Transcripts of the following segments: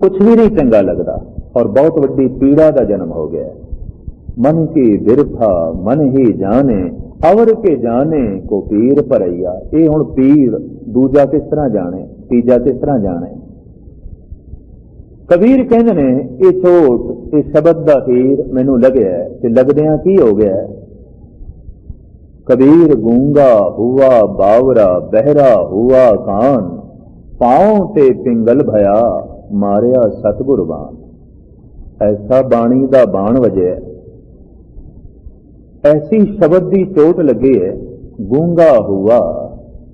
कुछ भी नहीं चंगा लगता और बहुत वड्डी पीड़ा का जन्म हो गया। मन की बिरथा मन ही जाने अवर के जाने को पीर भरैया। ये हुण पीर दूजा किस तरह जाने, तीजा किस तरह जाने। कबीर कहते ने ये चोट ये शब्द का तीर मैनू लग्या ते लगदियां की हो गया। कबीर गूंगा हुआ बावरा बहरा हुआ कान पांव ते पिंगल भया मारिया सतगुर बाण। ऐसा बाणी दा बाण वजया, ऐसी शब्द की चोट लगी है। गूंगा हुआ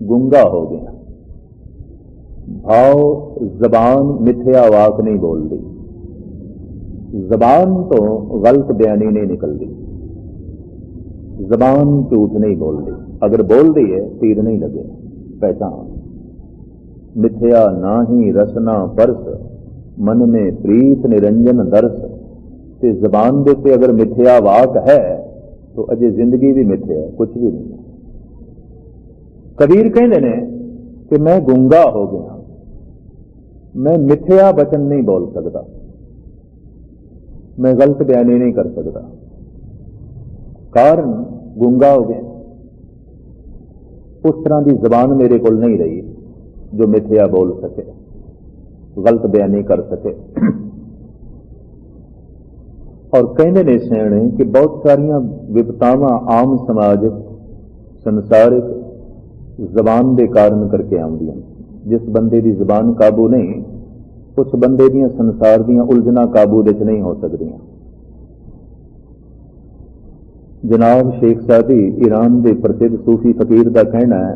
गूंगा हो गया। भाव जबान मिथ्या वाक नहीं बोलती, जबान तो गलत बयानी नहीं निकलती, जबान झूठ नहीं बोलती। अगर बोलती है तीर नहीं लगे। पहचान मिथ्या नाही रसना परस मन में प्रीत निरंजन दर्श। ते जबान दे ते अगर मिथ्या वाक है तो अजे जिंदगी भी मिथ्या है, कुछ भी नहीं। कबीर कहते ने कि मैं गूंगा हो गया, मैं मिथ्या वचन नहीं बोल सकता, मैं गलत बयानी नहीं कर सकता। कारण गूंगा हो गया। उस तरह की जबान मेरे को नहीं रही जो मिथ्या बोल सके, गलत बयानी कर सके। और कहते ने सियाणे कि बहुत सारिया विपतावां आम समाजिक संसारिक जबान के कारण करके आउंदियां। जिस बंदे की जबान काबू नहीं, उस बंदे दियां संसार दियां उलझना काबू विच नहीं हो सकदियां। जनाब शेख सादी ईरान के प्रसिद्ध सूफी फकीर का कहना है,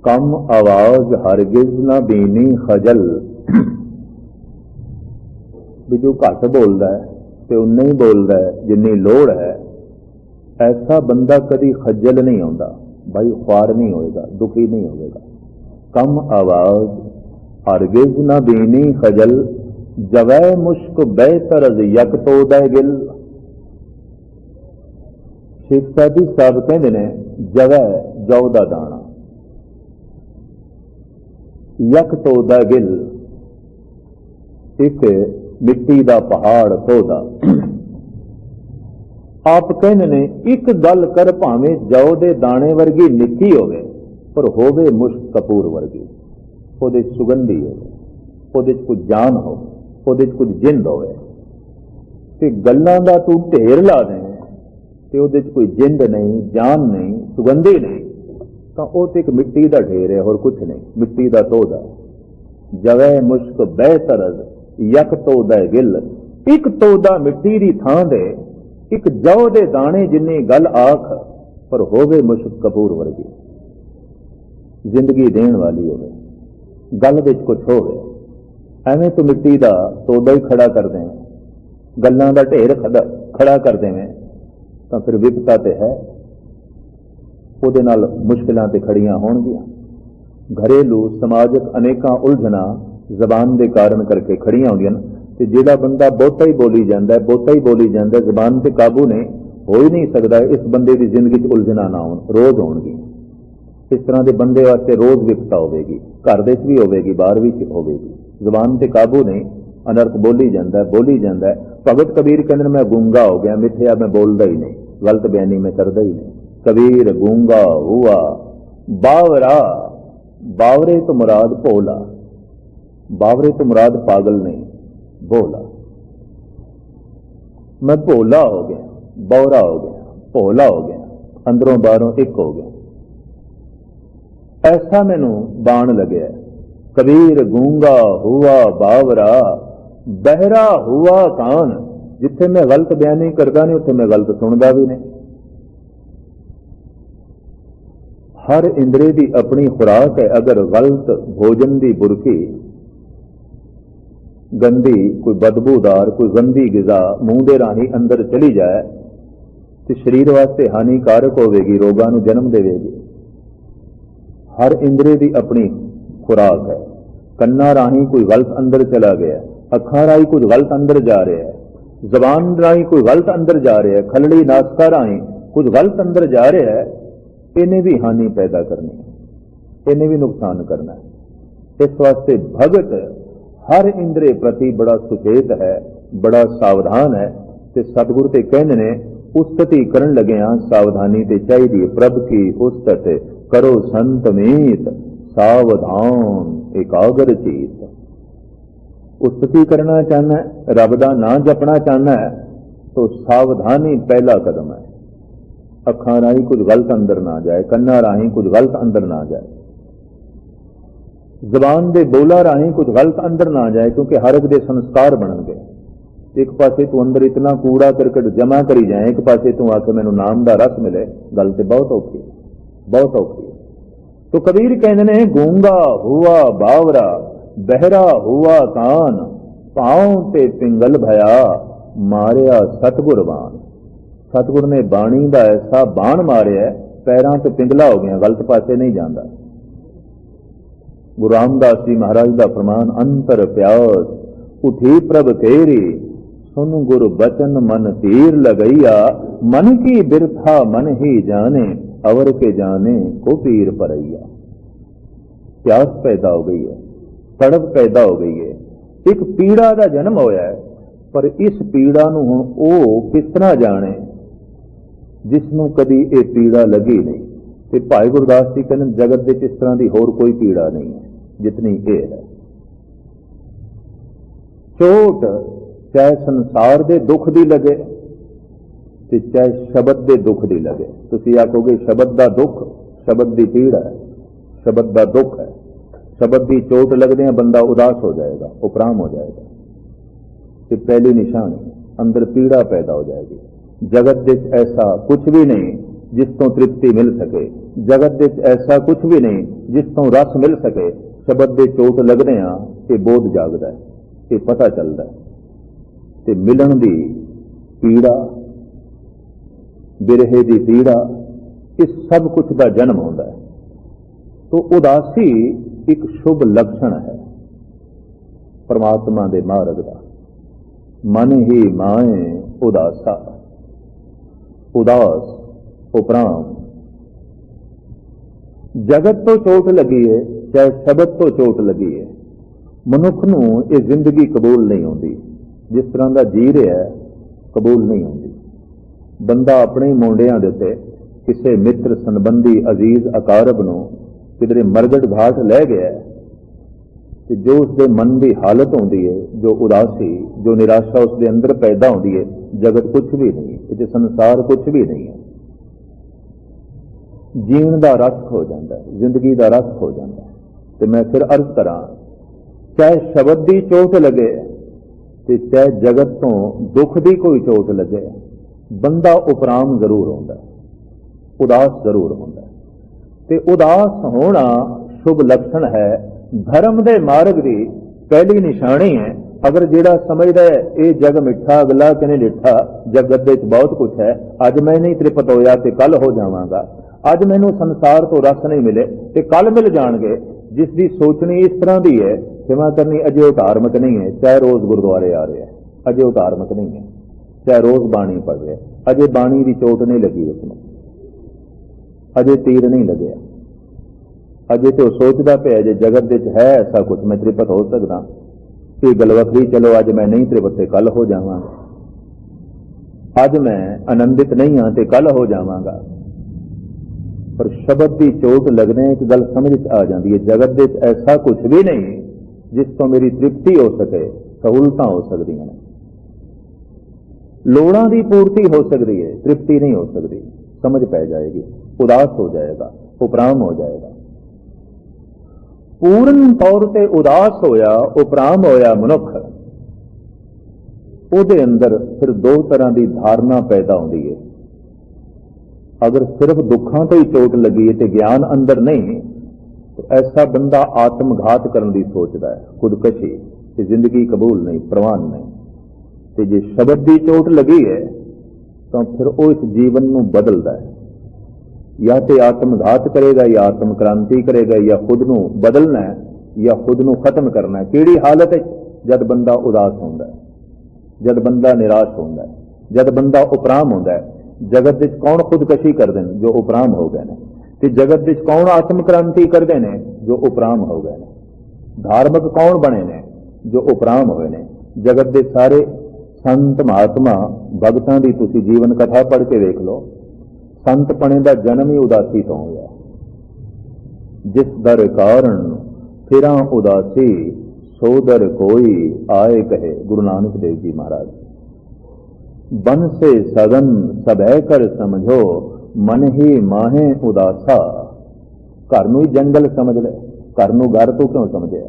कम आवाज हरगिज न बीनी खजल। भी जो घट बोलता है तो उन्ना ही बोलता है जिन्नी लोड़ है। ऐसा बंदा कभी खज्जल नहीं आता, भाई ख्वार नहीं होएगा, दुखी नहीं होएगा। कम आवाज हरगिज न बीनी खजल जवै मुश्क बेतरज यक तो दै गिल। शेख सादी साहब कहते ने जवै जौ दा दाना, यक तो दै गिल एक मिट्टी दा पहाड़ तोदा। आप कहने ने एक गल कर भावें जौ दे दाने वर्गी निक्की होवे पर होवे मुश्क कपूर वर्गी। ओदे सुगंधी होवे, ओदे कुछ जान हो, ओदे कुछ जिंद होवे। ते गल्लां दा तू ढेर ला दें ते ओदे कोई जिंद नहीं, जान नहीं, सुगंधी नहीं, तो वो तो एक मिट्टी का ढेर है और कुछ नहीं, मिट्टी का तोदा। जवै मुश्क बेतरज यक तोदा गिल। एक तोदा मिट्टी की थां दे एक जौ दे दाने जिन्नी गल आख पर होवे मुश्क कपूर वर्गी। जिंदगी देण वाली होवे, गल विच कुछ होवे। एवें तो मिट्टी का तोदा ही खड़ा कर दें, गल्लां दा ढेर खड़ा कर देवें तो फिर विपता तो है, उहदे नाल मुश्किलां ते खड़ियां होणगियां। घरेलू समाजिक अनेकां उलझना जबान के कारण करके खड़ियां होंदियां। ते जिहड़ा बंदा बहुता ही बोली जाता है, बहुता ही बोली जाता है, जबान से काबू नहीं हो ही नहीं सकता, इस बंदे की जिंदगी च उलझना ना हो, रोज होणगी। इस तरह के बंदे वास्ते रोज विपता होगी, घर दे भी होगी, बाहर भी होगी। जबान से काबू नहीं, अनर्थ बोली जाता है, बोली जाता है। भगत कबीर कहते मैं गूंगा हो गया, मिथ्या मैं बोलता ही नहीं, गलत बयानी मैं करता ही नहीं। कबीर गूंगा हुआ बावरा, बावरे तो मुराद भोला, बावरे तो मुराद पागल नहीं, भोला। मैं भोला हो गया, बौरा हो गया, भोला हो गया, अंदरों बाहरों एक हो गया। ऐसा मैनू बाण लगे। कबीर गूंगा हुआ बावरा बहरा हुआ कान। जिथे मैं गलत बयानी करता नहीं उत्थे मैं गलत सुनता भी नहीं। हर इंद्रिय की अपनी खुराक है। अगर गलत भोजन की बुरकी गंदी कोई बदबूदार कोई गंदी गिजा मूँह के राही अंदर चली जाए तो शरीर वास्ते हानिकारक होगी, रोगां नूं जन्म देगी। हर इंद्रिय की अपनी खुराक है। कन्ना राही कोई गलत अंदर चला गया, अखां राही कुछ गलत अंदर जा रहा है, जबान राही कोई गलत अंदर जा रहा है, खलड़ी नासका राही कुछ गलत अंदर जा रहा है, इन्हें भी हानि पैदा करनी है, इन्हें भी नुकसान करना है। इस वास्ते भगत हर इंद्रे प्रति बड़ा सुचेत है, बड़ा सावधान है। ते सतगुरु ते कहंदे ने उस्तति करन लगिया सावधानी ते चाहिदी, प्रभ की उस्तत करो संत मीत, सावधान एकाग्र चीत। उस्तति करना चाहना है, रब दा नाम जपना चाहना है, तो सावधानी पहला कदम है। अखां राही कुछ गलत अंदर ना जाए, कन्ना राही कुछ गलत अंदर ना जाए, जबान दे बोला राही कुछ गलत अंदर ना जाए, क्योंकि हर एक दे संस्कार बनणगे। एक पासे तू अंदर इतना कूड़ा करकट जमा करी जाए, एक पासे तू आके मैनू नाम दा रस मिले, गल ते बहुत औखी, बहुत औखी। तो कबीर कहते ने गूंगा हुआ बावरा, बहरा हुआ कान, पांव ते पिंगल भया, मारिया सतगुरबान। सतगुर ने बाणी दा ऐसा बाण मारिया, पैरां ते पिंगला हो गया, गलत पासे नहीं जाता। गुरु रामदास जी महाराज का फरमान, अंतर प्यास उठी प्रभ तेरी, सुन गुरु बचन मन तीर लगैया, मन की बिरथा मन ही जाने, अवर के जाने को पीर परैया। प्यास पैदा हो गई है, तड़प पैदा हो गई है, एक पीड़ा का जन्म होया है, पर इस पीड़ा नूं हुण ओह किस तरह जाने जिसनों कदी ये पीड़ा लगी नहीं। ते भाई गुरदास जी कहते जगत दे इस तरह की होर कोई पीड़ा नहीं है जितनी ये है। चोट चाहे संसार दे दुख दी लगे ते चाहे शब्द दे दुख दी लगे। तुसीं आखोगे शब्द दा दुख, शब्द दी पीड़ा है, शब्द दा दुख है। शब्द दी चोट लगदे बंदा उदास हो जाएगा, उपराम हो जाएगा, ते पहली निशानी अंदर पीड़ा पैदा हो जाएगी। जगत दे ऐसा कुछ भी नहीं जिस तो तृप्ति मिल सके, जगत दे ऐसा कुछ भी नहीं जिस तो रस मिल सके। शब्द दे चोट लगदे ये बोध जागदा है, ये पता चलता है, ते मिलन दी पीड़ा, बिरहे दी पीड़ा, इस सब कुछ का जन्म होता है। तो उदासी एक शुभ लक्षण है परमात्मा दे मार्ग का। मन ही माए उदासा, उदास उपराम। जगत तो चोट लगी है, चाहे शब्द तो चोट लगी है, मनुख नूं ये जिंदगी कबूल नहीं होती। जिस तरह का जी रहा है कबूल नहीं होती। बंदा अपने ही मोंडियां दे उत्ते किसी मित्र संबंधी अजीज अकारब नूं किधरे मरगट घाट लै गया, तो जो उसके मन की हालत होती है, जो उदासी, जो निराशा उसके अंदर पैदा होती है, जगत कुछ भी नहीं है, संसार कुछ भी नहीं है। जीवन का रस हो जाता है, जिंदगी का रस हो जाता है। तो मैं फिर अर्ज करा, चाहे शब्द की चोट लगे ते चाहे जगत तो दुख की कोई चोट लगे, बंदा उपराम जरूर होता है, उदास जरूर होता है। ते उदास होना शुभ लक्षण है, धर्म दे मार्ग की पहली निशानी है। अगर जेड़ा समझदा है ये जग मिठा अगला किने डिठा, जगत दे बहुत कुछ है, अज मैं नहीं तृप्त होया ते कल हो जावांगा, अज मैनू संसार तो रस नहीं मिले ते कल मिल जाणगे, जिसकी सोचनी इस तरह की है, सेवा करनी अजे वो धार्मिक नहीं है। चाहे रोज गुरुद्वारे आ रहे हैं, अजे वो धार्मिक नहीं है। चाहे रोज बाणी पढ़ रहे, अजे बाणी की चोट नहीं लगी उसमें, अजे तीर नहीं लगे, अजे तो सोचता पे जे जगत विच है ऐसा कुछ, मैं तृप्त हो सकता, ये गल वखरी, चलो अज मैं नहीं तृप्त कल हो जावांगा, अज मैं आनंदित नहीं हाँ तो कल हो जावांगा। पर शब्द की चोट लगने एक गल समझ आ जाती है, जगत विच ऐसा कुछ भी नहीं जिस तो मेरी तृप्ति हो सके, सहूलतां हो सकती हैं, लोड़ां की पूर्ति हो सकती है, तृप्ति नहीं हो सकती। समझ पै जाएगी, उदास हो जाएगा, उपराम हो जाएगा। पूर्ण तौर पर उदास होया, उपराम होया मनुख, उहदे अंदर फिर दो तरह की धारणा पैदा होती है। अगर सिर्फ दुखों तो ही चोट लगी है तो ज्ञान अंदर नहीं, तो ऐसा बंदा आत्मघात करने की सोचता है, खुदकशी, कि जिंदगी कबूल नहीं, प्रवान नहीं। तो जे शब्द की चोट लगी है तो फिर वो इस जीवन को बदलता है, या तो आत्मघात करेगा, या आत्म क्रांति करेगा, या खुद को बदलना है, या खुद को खत्म करना है। किहड़ी हालत है? जब बंदा उदास होता है, जब बंदा निराश होता है, जब बंदा उपराम होता है। जगत विच कौन खुदकशी करते हैं? जो उपराम हो गए ने। जगत विच कौन आत्म क्रांति करते हैं? जो उपराम हो गए ने। धार्मिक कौन बने ने? जो उपराम होए ने। जगत के सारे संत महात्मा भगतां दी तुसीं जीवन कथा पढ़ के देख लो, संत पने का जन्म ही उदासी तो होया। जिस दर कारण फिरां उदासी, सो दर कोई आए कहे, गुरु नानक देव जी महाराज। बन से सगन सबह कर समझो, मन ही माहे उदासा। घर नूं ही जंगल समझ ले, घर नूं घर तो क्यों समझे।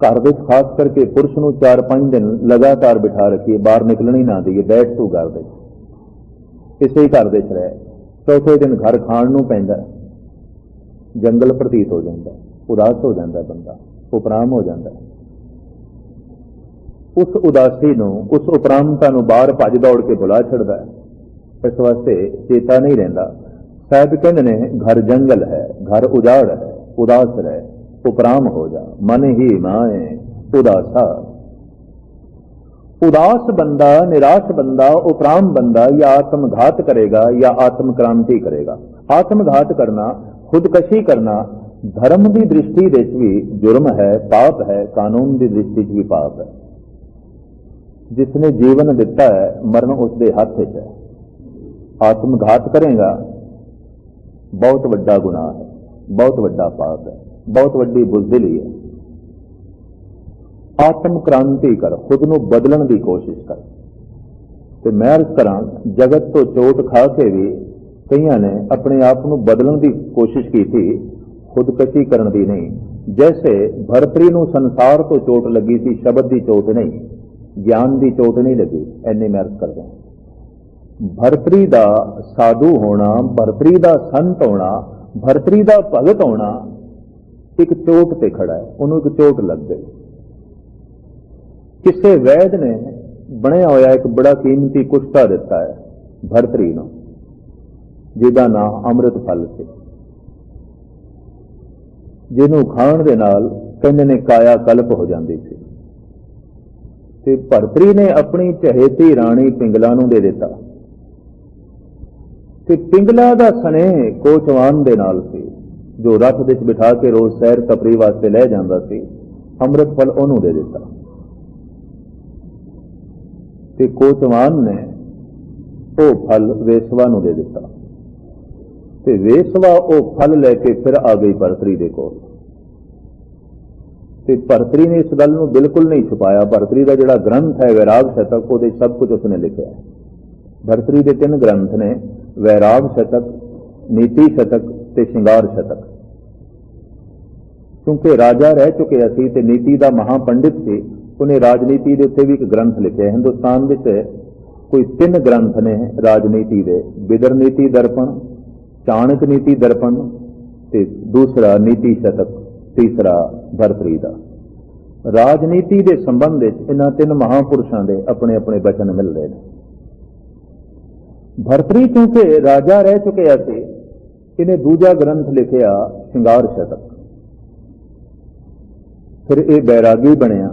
घर में खास करके पुरुष नूं 4-5 दिन लगातार बिठा रखिए, बाहर निकलनी ना दीए, बैठ तू घर दे, इसे ही घर दे च रह। चौथे दिन घर खाण नूं पैंदा, जंगल प्रतीत हो जाता, उदास हो जाता बंदा, उपराम हो जाता। उस उदासी नूं, उस उपरामता नूं बाहर भज दौड़ के बुला छड़दा है। इस वास्ते चेता नहीं रहिंदा। साहिब कहंदे ने घर जंगल है, घर उजाड़ है, उदास रहे, उपराम हो जा, मन ही माए उदासा। उदास बंदा, निराश बंदा, उपराम बंदा या आत्मघात करेगा या आत्मक्रांति करेगा। आत्मघात करना, खुदकशी करना धर्म की दृष्टि दे भी जुर्म है, पाप है, कानून की दृष्टि भी पाप है। जिसने जीवन दिता है, मरण उसके हाथ च है। आत्मघात करेगा, बहुत वड्डा गुनाह है, बहुत वड्डा पाप है, बहुत वड्डी बुज़दिली है। आत्म क्रांति कर, खुद नूं बदलण की कोशिश कर। तो मैं अर्ज करा, जगत तो चोट खा के भी कईयां ने अपने आप नूं बदलण की कोशिश की थी, खुदकशी करन दी नहीं। जैसे भरतरी नूं संसार तो चोट लगी थी, शब्द की चोट नहीं, ज्ञान की चोट नहीं लगी। इन्नी मैं अर्ज करदा। भरतरी का साधु होना, भरतरी का संत होना, भरतरी का भगत होना एक चोट ते खड़ा है, उन्होंने एक चोट लग गई। किसी वैद ने बनया होया एक बड़ा कीमती कुश्ता दिता है भरतरी नूं, जिहदा नाम अमृत फल से, जिन्हों खाण दे नाल कहंदे ने काया कल्प हो जाती थी। ते भरतरी ने अपनी चहेती राणी पिंगला नूं दे दिता। ते पिंगला दा स्नेह कोचवान दे नाल सी, जो रथ विच बिठा के रोज सैर तपरी वास्ते लै जांदा सी। अमृत फल उहनूं दे दिता। ते कोचवान ने वो फल वेसवा नूं दे दिता। ते वेसवा वो फल लैके फिर आ गई भरतरी दे कोल। ते भरतरी ने इस गल नूं बिल्कुल नहीं छुपाया। भरतरी का जिहड़ा ग्रंथ है वैराग शतक, वो सब कुछ उसने लिखा है। भरतरी के 3 ग्रंथ ने, वैराग शतक, नीति शतक ते श्रृंगार शतक। क्योंकि राजा रह चुके असी ते नीति का महापंडित सी, उन्हें राजनीति के उत्ते भी एक ग्रंथ लिखे। हिंदुस्तान में कोई 3 ग्रंथ ने राजनीति के, बिदर नीति दर्पण, चाणक्य नीति दर्पण ते दूसरा नीति शतक, तीसरा भरतरी का। राजनीति के संबंध इन्हां 3 महापुरुषों के अपने अपने वचन मिल रहे हैं। भरतरी क्योंकि राजा रह चुके थे, इन्हें दूजा ग्रंथ लिखिया श्रृंगार शतक। फिर ये बैरागी बनया,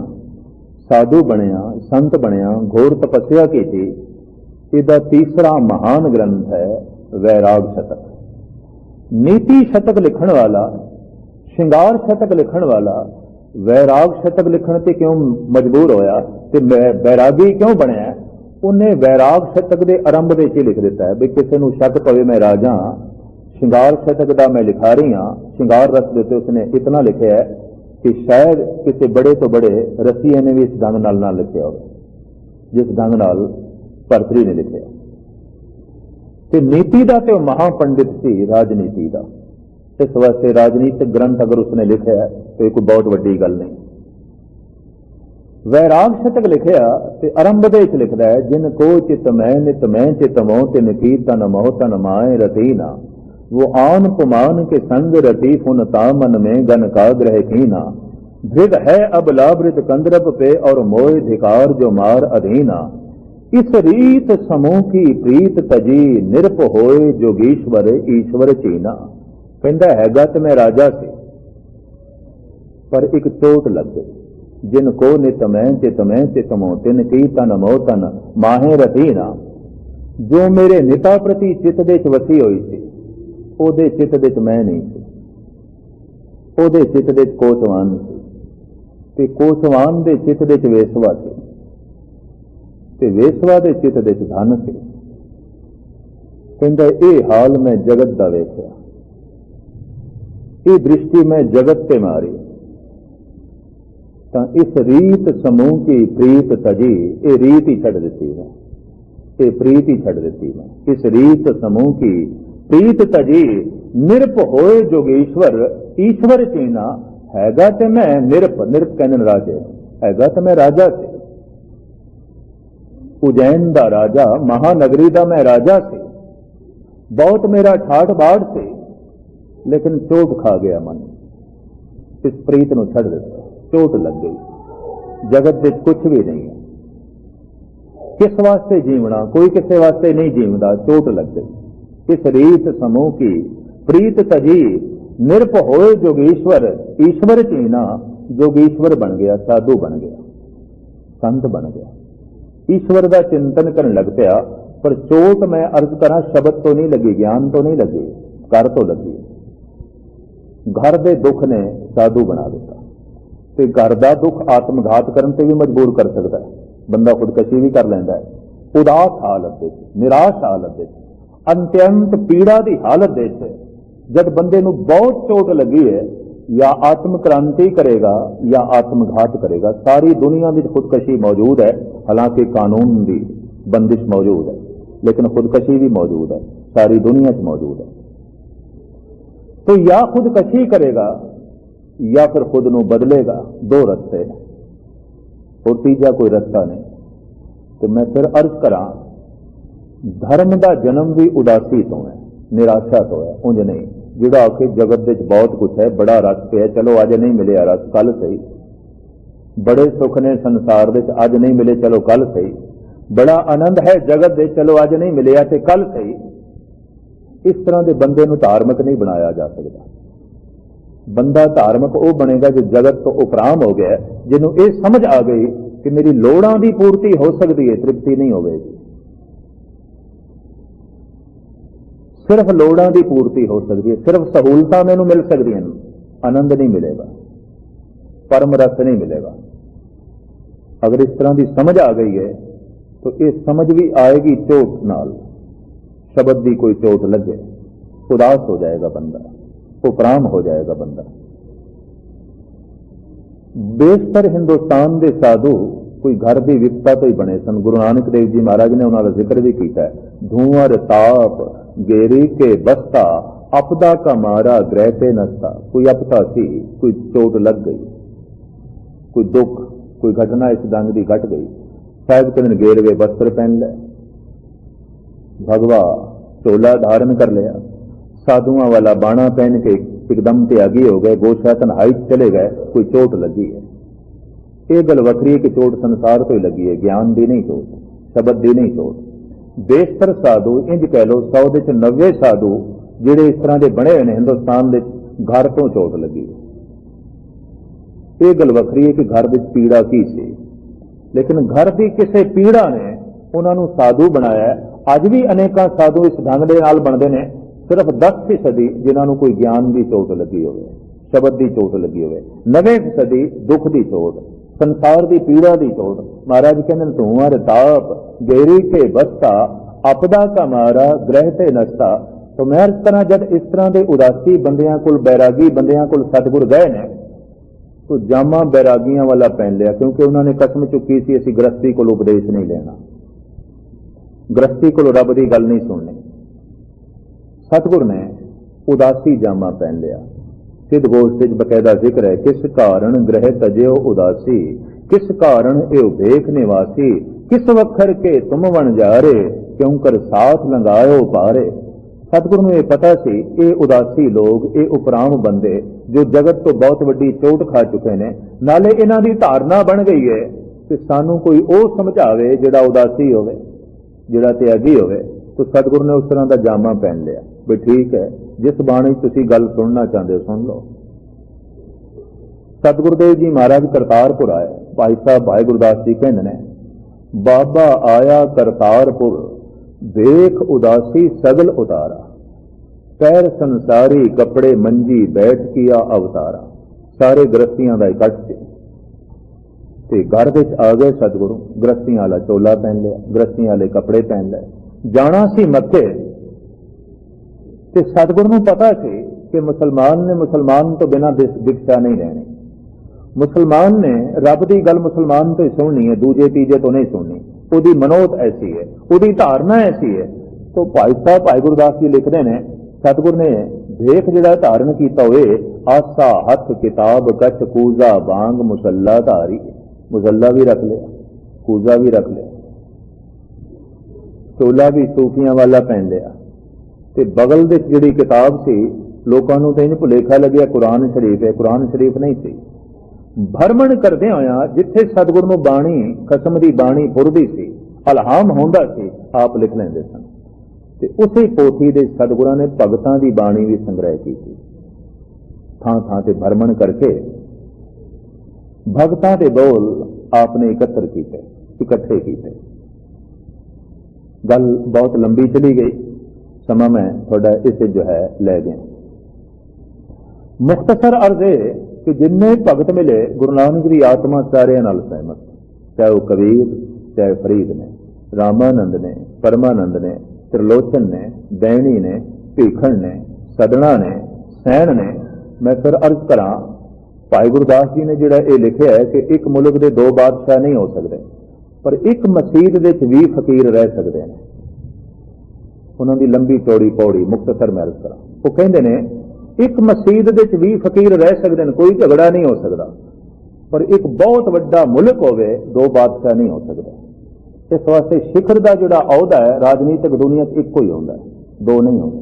साधु बनया, संत बनया, घोर तपस्या की थी। इसका तीसरा महान ग्रंथ है वैराग शतक। नीति शतक लिखण वाला, श्रृंगार शतक लिखण वाला वैराग शतक लिखण ते क्यों मजबूर होया ते बैरागी क्यों बनया? उन्हें वैराग शतक के आरंभ दे ही लिख दिता है भी किसी को शक पवे मैं राजा, श्रृंगार शतक का मैं लिखा रही हाँ। श्रृंगार रस देते उसने इतना लिखा है कि शायद किसी बड़े तो बड़े रसीए ने भी इस ढंग नाल लिखे हो जिस ढंग नाल भरतरी ने लिखे। ते नीति का तो महापंडित सी राजनीति का, इस वास्ते राजनीतिक ग्रंथ अगर उसने लिखा है तो ये कोई बहुत वड्डी गल नहीं। वैराग शतक लिखिया ते आरंभ दे लिखता है, जिन को चित मैं चित मोह तिन की तन मोह तन माए रतीना, वो आन पुमान के संग रती फुनता मन में गन का ग्रह कीना, भृग है अब लाभृत कंदरप पे और मोह धिकार जो मार अधीना, इस रीत समूह की प्रीत तजी निरप होए जोगीश्वर ईश्वर चीना। कहता हैगा तो मैं राजा से पर एक चोट लग गई, जिनको नित मैं चित मोह तिन की तन मोह तन माहे रतीना, जो मेरे निता प्रति चित दे वसी हुई थी ओदे चित दे मैं नहीं सी, ओदे चित दे कोचवान सी, ਤੇ ਕੋਸਵਾਨ ਦੇ ਚਿੱਤ ਦੇ ਚ ਵੇਸਵਾ ਸੀ ਤੇ ਵੇਸਵਾ ਦੇ ਚਿੱਤ ਦੇ ਚ ਧਨ ਸੀ। ਕਹਿੰਦਾ ਇਹ ਹਾਲ ਮੈਂ ਜਗਤ ਦਾ ਵੇਖਿਆ, ਇਹ ਦ੍ਰਿਸ਼ਟੀ ਮੈਂ ਜਗਤ ਤੇ ਮਾਰੀ, ਤਾਂ ਇਸ ਰੀਤ ਸਮੂਹ ਕੀ ਪ੍ਰੀਤ ਤਜੀ, ਇਹ ਰੀਤ ਹੀ ਛੱਡ ਦਿੱਤੀ ਮੈਂ, ਇਹ ਪ੍ਰੀਤ ਹੀ ਛੱਡ ਦਿੱਤੀ ਮੈਂ। ਇਸ ਰੀਤ ਸਮੂਹ ਕੀ ਪ੍ਰੀਤ ਤਜੀ, ਨਿਰਪ ਹੋਏ ਜੋਗੇਸ਼ਵਰ ਈਸ਼ਵਰ ਚੀਨਾ, ਹੈਗਾ ਤੇ ਮੈਂ ਨਿਰਪ, ਨਿਰਪ ਕਹਿੰਦੇ ਰਾਜੇ, ਹੈਗਾ ਤੇ ਮੈਂ ਰਾਜਾ ਸੀ, ਉਜੈਨ ਦਾ ਰਾਜਾ, ਮਹਾਨਗਰੀ ਦਾ ਮੈਂ ਰਾਜਾ ਸੀ, ਬਹੁਤ ਮੇਰਾ ਠਾਠ ਬਾੜ ਸੀ, ਲੇਕਿਨ ਚੋਟ ਖਾ ਗਿਆ ਮਨ, ਇਸ ਪ੍ਰੀਤ ਨੂੰ ਛੱਡ ਦਿੱਤਾ, ਚੋਟ ਲੱਗ ਗਈ। ਜਗਤ ਵਿੱਚ ਕੁਝ ਵੀ ਨਹੀਂ ਹੈ, ਕਿਸ ਵਾਸਤੇ ਜੀਵਣਾ, ਕੋਈ ਕਿਸੇ ਵਾਸਤੇ ਨਹੀਂ ਜੀਵਦਾ, ਚੋਟ ਲੱਗ ਗਈ। ਇਸ ਰੀਤ ਸਮੂਹ ਕੀ ਪ੍ਰੀਤ ਤਜੀ, ਨਿਰਪ ਹੋਏ ਜੋਗੀਸ਼ਵਰ ਈਸ਼ਵਰ ਚੀਨਾ, ਜੋਗੀਸ਼ਵਰ ਬਣ ਗਿਆ, ਸਾਧੂ ਬਣ ਗਿਆ, ਸੰਤ ਬਣ ਗਿਆ, ਈਸ਼ਵਰ ਦਾ ਚਿੰਤਨ ਕਰਨ ਲੱਗ ਪਿਆ। ਪਰ ਚੋਟ ਮੈਂ ਅਰਜ਼ ਕਰਾਂ ਸ਼ਬਦ ਤੋਂ ਨਹੀਂ ਲੱਗੀ, ਗਿਆਨ ਤੋਂ ਨਹੀਂ ਲੱਗੀ, ਘਰ ਤੋਂ ਲੱਗੀ। ਘਰ ਦੇ ਦੁੱਖ ਨੇ ਸਾਧੂ ਬਣਾ ਦਿੱਤਾ, ਤੇ ਘਰ ਦਾ ਦੁੱਖ ਆਤਮਘਾਤ ਕਰਨ ਤੇ ਵੀ ਮਜਬੂਰ ਕਰ ਸਕਦਾ ਹੈ, ਬੰਦਾ ਖੁਦਕਸ਼ੀ ਵੀ ਕਰ ਲੈਂਦਾ ਹੈ। ਉਦਾਸ ਹਾਲਤ ਵਿੱਚ, ਨਿਰਾਸ਼ ਹਾਲਤ ਵਿੱਚ, ਅੰਤਿਅੰਤ ਪੀੜਾ ਦੀ ਹਾਲਤ ਵਿੱਚ, ਜਦ ਬੰਦੇ ਨੂੰ ਬਹੁਤ ਚੋਟ ਲੱਗੀ ਹੈ, ਜਾਂ ਆਤਮ ਕ੍ਰਾਂਤੀ ਕਰੇਗਾ ਜਾਂ ਆਤਮਘਾਤ ਕਰੇਗਾ। ਸਾਰੀ ਦੁਨੀਆ ਵਿੱਚ ਖੁਦਕਸ਼ੀ ਮੌਜੂਦ ਹੈ, ਹਾਲਾਂਕਿ ਕਾਨੂੰਨ ਦੀ ਬੰਦਿਸ਼ ਮੌਜੂਦ ਹੈ, ਲੇਕਿਨ ਖੁਦਕਸ਼ੀ ਵੀ ਮੌਜੂਦ ਹੈ, ਸਾਰੀ ਦੁਨੀਆ 'ਚ ਮੌਜੂਦ ਹੈ। तो या खुदकशी करेगा या फिर खुद ਨੂੰ बदलेगा, दो रस्ते हैं, और तीजा कोई रस्ता नहीं। तो मैं फिर अर्ज करा, धर्म का जन्म भी उदासी तो है, निराशा तो है, उंज नहीं। जिहड़ा आके जगत विच बहुत कुछ है, बड़ा रस पे, चलो अज नहीं मिले रस, कल सही। बड़े सुख ने संसार विच, अज नहीं मिले, चलो कल सही। बड़ा आनंद है जगत विच, चलो अज नहीं मिले ते कल सही। इस तरह के बंदे नूं धार्मिक नहीं बनाया जा सकता। बंदा धार्मिक वो बनेगा जो जगत तो उपराम हो गया, जिन्हों ये समझ आ गई कि मेरी लोड़ां की पूर्ति हो सकती है, तृप्ति नहीं होगी। सिर्फ लोड़ां की पूर्ति हो सकती है, सिर्फ सहूलतां मैनूं मिल सकदियां, आनंद नहीं मिलेगा, परम रस नहीं मिलेगा। अगर इस तरह की समझ आ गई है तो ये समझ भी आएगी चोट नाल। शब्द की कोई चोट लगे, उदास हो जाएगा बंदा, उपराम हो जाएगा बंदा। बेशतर हिंदुस्तान के साधु कोई घर की विपता तो ही बने सन। गुरु नानक देव जी महाराज ने उन्होंने जिक्र भी किया है, धुआं ताप गेरी के बस्ता, अपदा का मारा ग्रह पे नस्ता। कोई अपता सी, कोई चोट लग गई, कोई दुख, कोई घटना इस दंग की घट गई, शायद किसी ने गेरवे वस्त्र पहन लिया, भगवा चोला धारण कर लिया, साधुआं वाला बाणा पहन के एकदम त्यागी हो गए, गोशा तन्हाई चले गए, कोई चोट लगी है। ये गल वखरी है कि चोट संसार तो ही लगी है, ज्ञान की नहीं चोट, शब्द की नहीं चोट। बेशतर साधु, इंज कह लो 100 के 90 साधु जिहड़े इस तरह के बने हुए हैं हिंदुस्तान के, घर तो चोट लगी। ये गल वखरी है कि घर में पीड़ा की सी, लेकिन घर की किसी पीड़ा ने उन्होंने साधु बनाया। अज भी अनेका साधु इस ढंग के नाल बनते हैं, सिर्फ 10% जिन्होंने कोई ज्ञान की चोट लगी हो, शब्द की चोट लगी हो, 90% दुख की चोट, संसार की पीड़ा की चोट। महाराज कहते धुआं ताप गेरी के बस्ता, आपदा का मारा ग्रह ते नस्ता। तो मैं इस तरह जब इस तरह के उदासी बंदियां कोल, बैरागी बंदियां कोल सतगुर गए ने, तो जामा बैरागियां वाला पहन लिया, क्योंकि उन्होंने कसम चुकी थी असीं गृहस्थी कोल उपदेश नहीं लेना, गृहस्थी को रब की गल नहीं सुननी। सतगुर ने उदासी जामा पहन लिया। सिद्ध गोष्ठ बकायदा जिक्र है, किस कारण ग्रह तजो उदासी, किस कारण एव भेख निवासी, किस वखर के तुम वन जारे, क्यों कर साथ लंगायो पारे। सतगुर नूं यह पता सी ये उदासी लोग, ये उपराम बंदे जो जगत तो बहुत वड्डी चोट खा चुके हैं, नाले इन्हां दी धारणा बन गई है कि सानू कोई वो समझावे जिहड़ा उदासी होवे, जिहड़ा त्यागी होवे। तो सतगुरु ने उस तरह का जामा पहन लिया भी ठीक है, जिस बाणी तुसी गल सुनना चाहते हो सुन लो। सतगुरुदेव जी महाराज करतारपुर आए, भाई साहब भाई गुरदास जी कहते ने, बाबा आया करतारपुर देख उदासी सगल उतारा, पैर संसारी कपड़े मंजी बैठ किया अवतारा। सारे गृहस्थियां का इकट्ठ से ਤੇ ਘਰ ਵਿੱਚ ਆ ਗਏ ਸਤਿਗੁਰੂ, ਗ੍ਰਸਤੀਆਂ ਵਾਲਾ ਚੋਲਾ ਪਹਿਨ ਲਿਆ, ਗ੍ਰਸਤੀਆਂ ਵਾਲੇ ਕੱਪੜੇ ਪਹਿਨ ਲਏ, ਜਾਣਾ ਸੀ ਮੱਥੇ। ਤੇ ਸਤਿਗੁਰੂ ਨੂੰ ਪਤਾ ਸੀ ਕਿ ਮੁਸਲਮਾਨ ਨੇ ਮੁਸਲਮਾਨ ਤੋਂ ਬਿਨਾਂ ਦੀਕਸ਼ਾ ਨਹੀਂ ਲੈਣੀ। ਮੁਸਲਮਾਨ ਨੇ ਰੱਬ ਦੀ ਗੱਲ ਮੁਸਲਮਾਨ ਤੋਂ ਹੀ ਸੁਣਨੀ ਹੈ, ਦੂਜੇ ਤੀਜੇ ਤੋਂ ਨਹੀਂ ਸੁਣਨੀ। ਉਹਦੀ ਮਨੋਤ ਐਸੀ ਹੈ, ਉਹਦੀ ਧਾਰਨਾ ਐਸੀ ਹੈ। तो भाई साहब भाई गुरदास जी लिखते हैं, सतगुर ने भेख जिहड़ा धारण किया होए, आसा हथ किताब कछ कूजा बांग मुसल्ला धारी। मुसल्ला भी रख लिया, कूजा भी रख लिया, चोला भी सूफियां वाला पहन लिया, ते बगल दे जिहड़ी किताब सी लोकां नूं ते भुलेखा लग्या कुरान शरीफ है, कुरान शरीफ नहीं सी। भरमण करदे होया जिथे सतगुर नूं बाणी खसम दी बाणी फुरदी सी, अलहाम होंदा सी, आप लिख लैंदे सन। ਤੇ ਉਸੇ ਪੋਥੀ ਦੇ ਸਤਿਗੁਰਾਂ ਨੇ ਭਗਤਾਂ ਦੀ ਬਾਣੀ ਵੀ ਸੰਗ੍ਰਹਿ ਕੀਤੀ, ਥਾਂ ਥਾਂ ਤੇ ਭਰਮਣ ਕਰਕੇ ਭਗਤਾਂ ਦੇ ਬੋਲ ਆਪਨੇ ਇਕੱਤਰ ਕੀਤੇ, ਇਕੱਠੇ ਕੀਤੇ। ਗੱਲ ਬਹੁਤ ਲੰਬੀ ਚਲੀ ਗਈ, ਸਮਾਂ ਮੈਂ ਤੁਹਾਡਾ ਇਸੇ ਜੋ ਹੈ ਲੈ ਗਿਆ। ਮੁਖਤਸਰ ਅਰਜ਼ ਇਹ ਕਿ ਜਿੰਨੇ ਭਗਤ ਮਿਲੇ ਗੁਰੂ ਨਾਨਕ ਦੀ ਆਤਮਾ ਸਾਰਿਆਂ ਨਾਲ ਸਹਿਮਤ, ਚਾਹੇ ਉਹ ਕਬੀਰ, ਚਾਹੇ ਫਰੀਦ ਨੇ, ਰਾਮਾਨੰਦ ਨੇ, ਪਰਮਾਨੰਦ ਨੇ, त्रिलोचन ने, बैणी ने, भीखण ने, सदना ने, सैन ने। मैं फिर अर्ज करा, भाई गुरदास जी ने जिहड़ा ये लिखिया है कि एक मुल्क के 2 बादशाह नहीं हो सकते, पर एक मसीत दे च 20 फकीर रह सकते हैं। उन्हों की लंबी चौड़ी पौड़ी मुख्तसर मैं अर्ज करा, वो कहते हैं एक मसीत दे च 20 फकीर रह सकते हैं, कोई झगड़ा नहीं हो सकता, पर एक बहुत वड्डा मुल्क होवे 2 बादशाह नहीं हो सकते। इस वास्ते शिखर का जोड़ा अहुदा है राजनीतिक दुनिया एको ही होंदा है, 2 नहीं होंगे।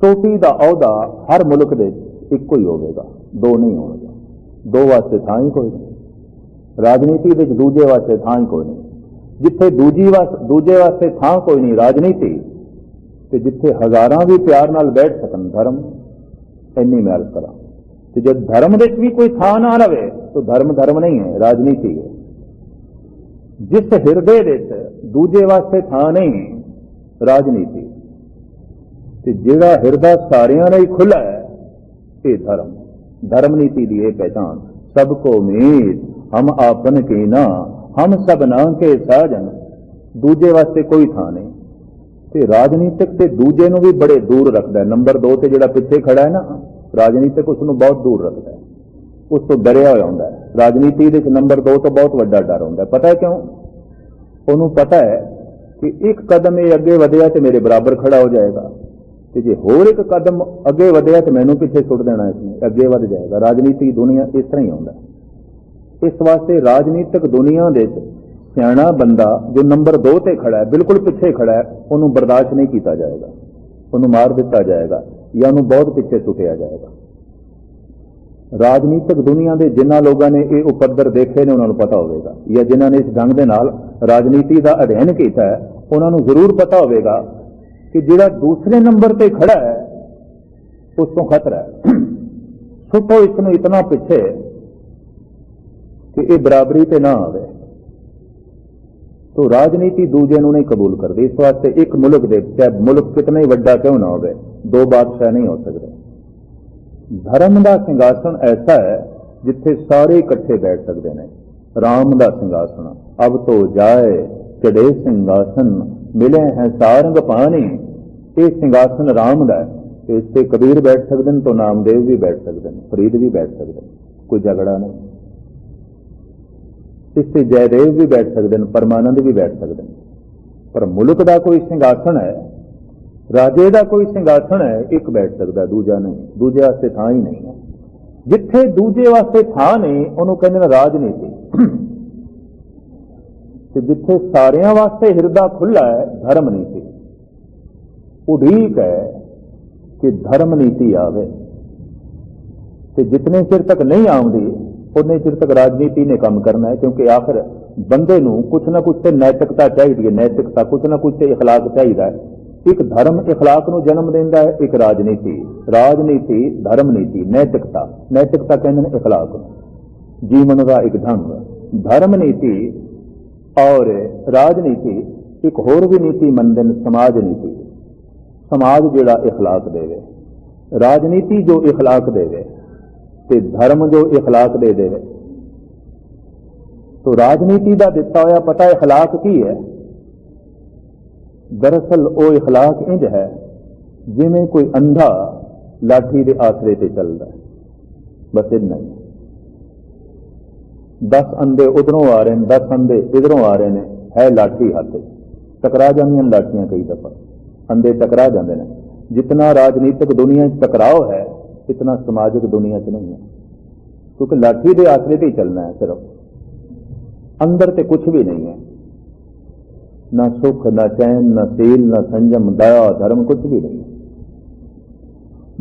चोटी का अहुदा हर मुल्क दे एको ही होगा, 2 नहीं होगा। 2 वास्ते थां ही कोई नहीं, राजनीति दे दूजे वास्ते थां ही कोई नहीं। जिथे दूजे वास्ते थां कोई नहीं राजनीति, ते जिथे हजारां भी प्यार नाल बैठ सकन धर्म, इन्नी मैं अर्ज करा। ते जब धर्म दे भी कोई थां ना रहे तो धर्म धर्म नहीं है, राजनीति है। जिस हिरदे विच दूजे वास्ते थां नहीं राजनीति, ते जिहड़ा हिरदा सारियां लई खुला है ये धर्म। धर्म नीति की यह पहचान, सबको मीत हम आपन की ना, हम सब ना के साजन। दूजे वास्ते कोई थां नहीं, ते राजनीतिक ते दूजे नूं भी बड़े दूर रखता है। नंबर 2 ते जिहड़ा पिछे खड़ा है ना, राजनीतिक उसनूं बहुत दूर रखता है, उस तो डरिया होया हुंदा है। राजनीति दे नंबर 2 तो बहुत वड्डा डर होंदा है। पता है क्यों? उन्होंने पता है कि एक कदम ये अगे वधिया तो मेरे बराबर खड़ा हो जाएगा, तो जे होर एक कदम अगे वधिया तो मैनू पिछे सुट देना, इसने अगे वध जाएगा। राजनीतिक दुनिया इस तरह ही होंदा है। इस वास्ते राजनीतिक दुनिया दे सियाणा बंदा जो नंबर 2 ते खड़ा है, बिल्कुल पिछे खड़ा है, उन्होंने बर्दाश्त नहीं किया जाएगा, उन्होंने मार दिता जाएगा या उन्होंने बहुत पिछे सुटिया जाएगा। राजनीतिक दुनिया के जिन्होंने लोगों ने ये उपद्र देखे ने उन्होंने पता होगा, या जिन्होंने इस ढंग के नाल राजनीति का अध्ययन किया है उन्होंने जरूर पता होगा कि जिहड़ा दूसरे नंबर पर खड़ा है उस तो खतरा है। सुटो इसनूं इतना पिछे कि ये बराबरी पे ना आवे। तो राजनीति दूजे नूं नहीं कबूल करती। इस वास्ते एक मुल्क दे, चाहे मुल्क कितना ही वड्डा क्यों ना होवे, 2 बादशाह नहीं हो सकते। धर्म का सिंघासन ऐसा है जिथे सारे इकट्ठे बैठ सकते हैं। राम का सिंघासन अब तो जाए चढ़े सिंघासन, मिले हैं सारंग पानी। ये सिंघासन राम का है। इस पर कबीर बैठ सकते हैं, तो नामदेव भी बैठ सकते हैं, फरीद भी बैठ सकते हैं, कोई झगड़ा नहीं। इस पर जयदेव भी बैठ सकते हैं, परमानंद भी बैठ सकते हैं। पर मुल्क का कोई सिंघासन है, राजे का कोई सिंघासन है, एक बैठ सकता, दूजा नहीं। दूजे वास्ते थां ही नहीं है। जिथे दूजे वास्ते थां नहीं उन्होंने कहते राजनीति। जिथे सारियां वास्ते हिरदा खुला है, धर्म नीति। उड़ीक है कि धर्म नीति आवे, ते जितने चिर तक नहीं आउंदी उन्ने चिर तक राजनीति ने काम करना है। क्योंकि आखिर बंदे नूं कुछ ना कुछ तो नैतिकता चाहिए, नैतिकता कुछ ना कुछ तो इखलाक चाहिए। एक धर्म इखलाक नूं जन्म देंदा है, एक राजनीति, राजनीति धर्म नीति, नैतिकता, नैतिकता कहते हैं इखलाक, जीवन का एक ढंग। धर्म नीति और राजनीति एक होर भी नीति मनते हैं, समाज नीति। समाज जिहड़ा इखलाक देवे, राजनीति जो इखलाक देवे, ते धर्म जो इखलाक दे देवे, तो राजनीति का दिता होया पता इखलाक की है? दरअसल वो इखलाक इंज है जिमें कोई अंधा लाठी के आसरे से चलता है, बस इतना ही। 10 अंधे उधरों आ रहे हैं, 10 अंधे इधरों आ रहे हैं, है लाठी हाथ, टकरा जानियां लाठियां, कई दफा अंधे टकरा जाते हैं। जितना राजनीतिक दुनिया टकराव है इतना समाजिक दुनिया च नहीं है, क्योंकि लाठी के आसरे से ही चलना है सिर्फ, अंदर तो कुछ भी नहीं है, ना सुख ना चैन ना सील ना संयम दया धर्म कुछ भी नहीं है।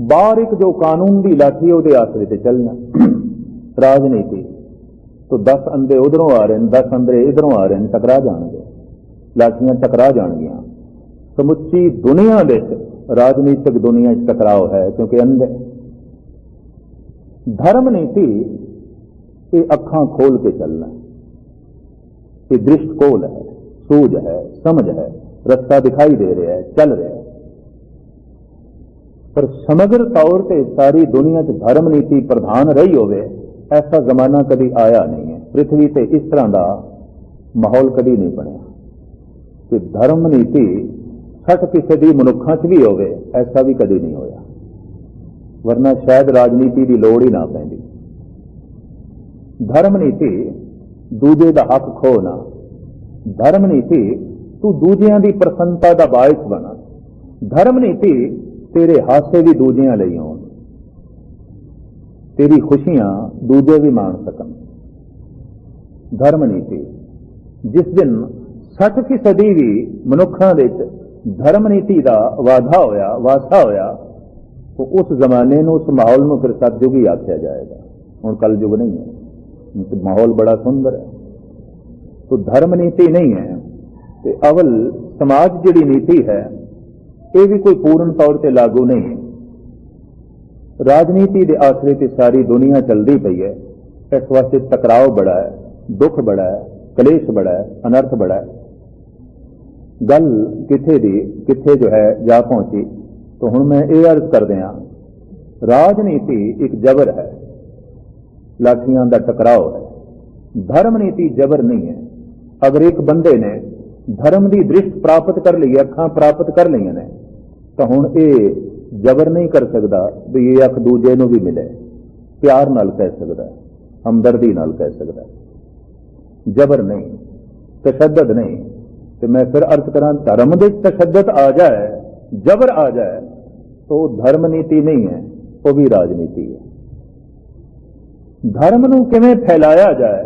बाहर एक जो कानून की लाठी वो आसरे से चलना राजनीति। तो 10 अंधे उधरों आ रहे हैं, 10 अंधे इधरों आ रहे हैं, टकरा जाएंगे, लाठियां टकरा जाएंगियां। समुची दुनिया में राजनीतिक दुनिया टकराव है, क्योंकि अंधे। धर्म नीति ये अखां खोल के चलना, ये दृष्टिकोण है, सूझ है, समझ है, रास्ता दिखाई दे रहा है, चल रहा है। पर समग्र तौर पर सारी दुनिया च धर्म नीति प्रधान रही होवे ऐसा जमाना कभी आया नहीं है। पृथ्वी से इस तरह का माहौल कभी नहीं बनया कि धर्म नीति 60% मनुखों च भी होवे, ऐसा भी कभी नहीं होया, वरना शायद राजनीति की लोड़ ही ना पैंदी। धर्म नीति दूजे का हक खोना, धर्म नीति तू दूजियां की प्रसन्नता का बायस बना, धर्म नीति तेरे हासे भी दूजियां लई होण, तेरी खुशियां दूजे भी मान सकन। धर्म नीति जिस दिन 60% भी मनुखों के धर्म नीति का वाधा होया, वासा होया, तो उस जमाने में उस माहौल में फिर सतयुग ही आख्या जाएगा। हुण कल युग नहीं है, तो माहौल बड़ा सुंदर है। तो धर्म नीति नहीं है तो अवल समाज जिहड़ी नीति है ये भी कोई पूर्ण तौर पर लागू नहीं है। राजनीति के आसरे से सारी दुनिया चलती पई है, इस वास्ते टकराव बड़ा है, दुख बड़ा है, कलेश बड़ा है, अनर्थ बड़ा है। गल किथे जो है जा पहुंची। तो हुण मैं ये अर्ज कर दिया, राजनीति एक जबर है, लाठियां का टकराव है, धर्म नीति जबर नहीं है। अगर एक बंदे ने धर्म की दृष्टि प्राप्त कर ली, अखां प्राप्त कर ली ने, तो हुण ये जबर नहीं कर सकता भी ये अख दूजे नूं भी मिले, प्यार नाल कह सकता है, हमदर्दी नाल कह सकता है, जबर नहीं, तशद्दद नहीं। तो मैं फिर अर्थ करा, धर्म दे तशद्दद आ जाए, जबर आ जाए तो धर्म नीति नहीं है, वो भी राजनीति है। धर्म नूं किवें फैलाया जाए,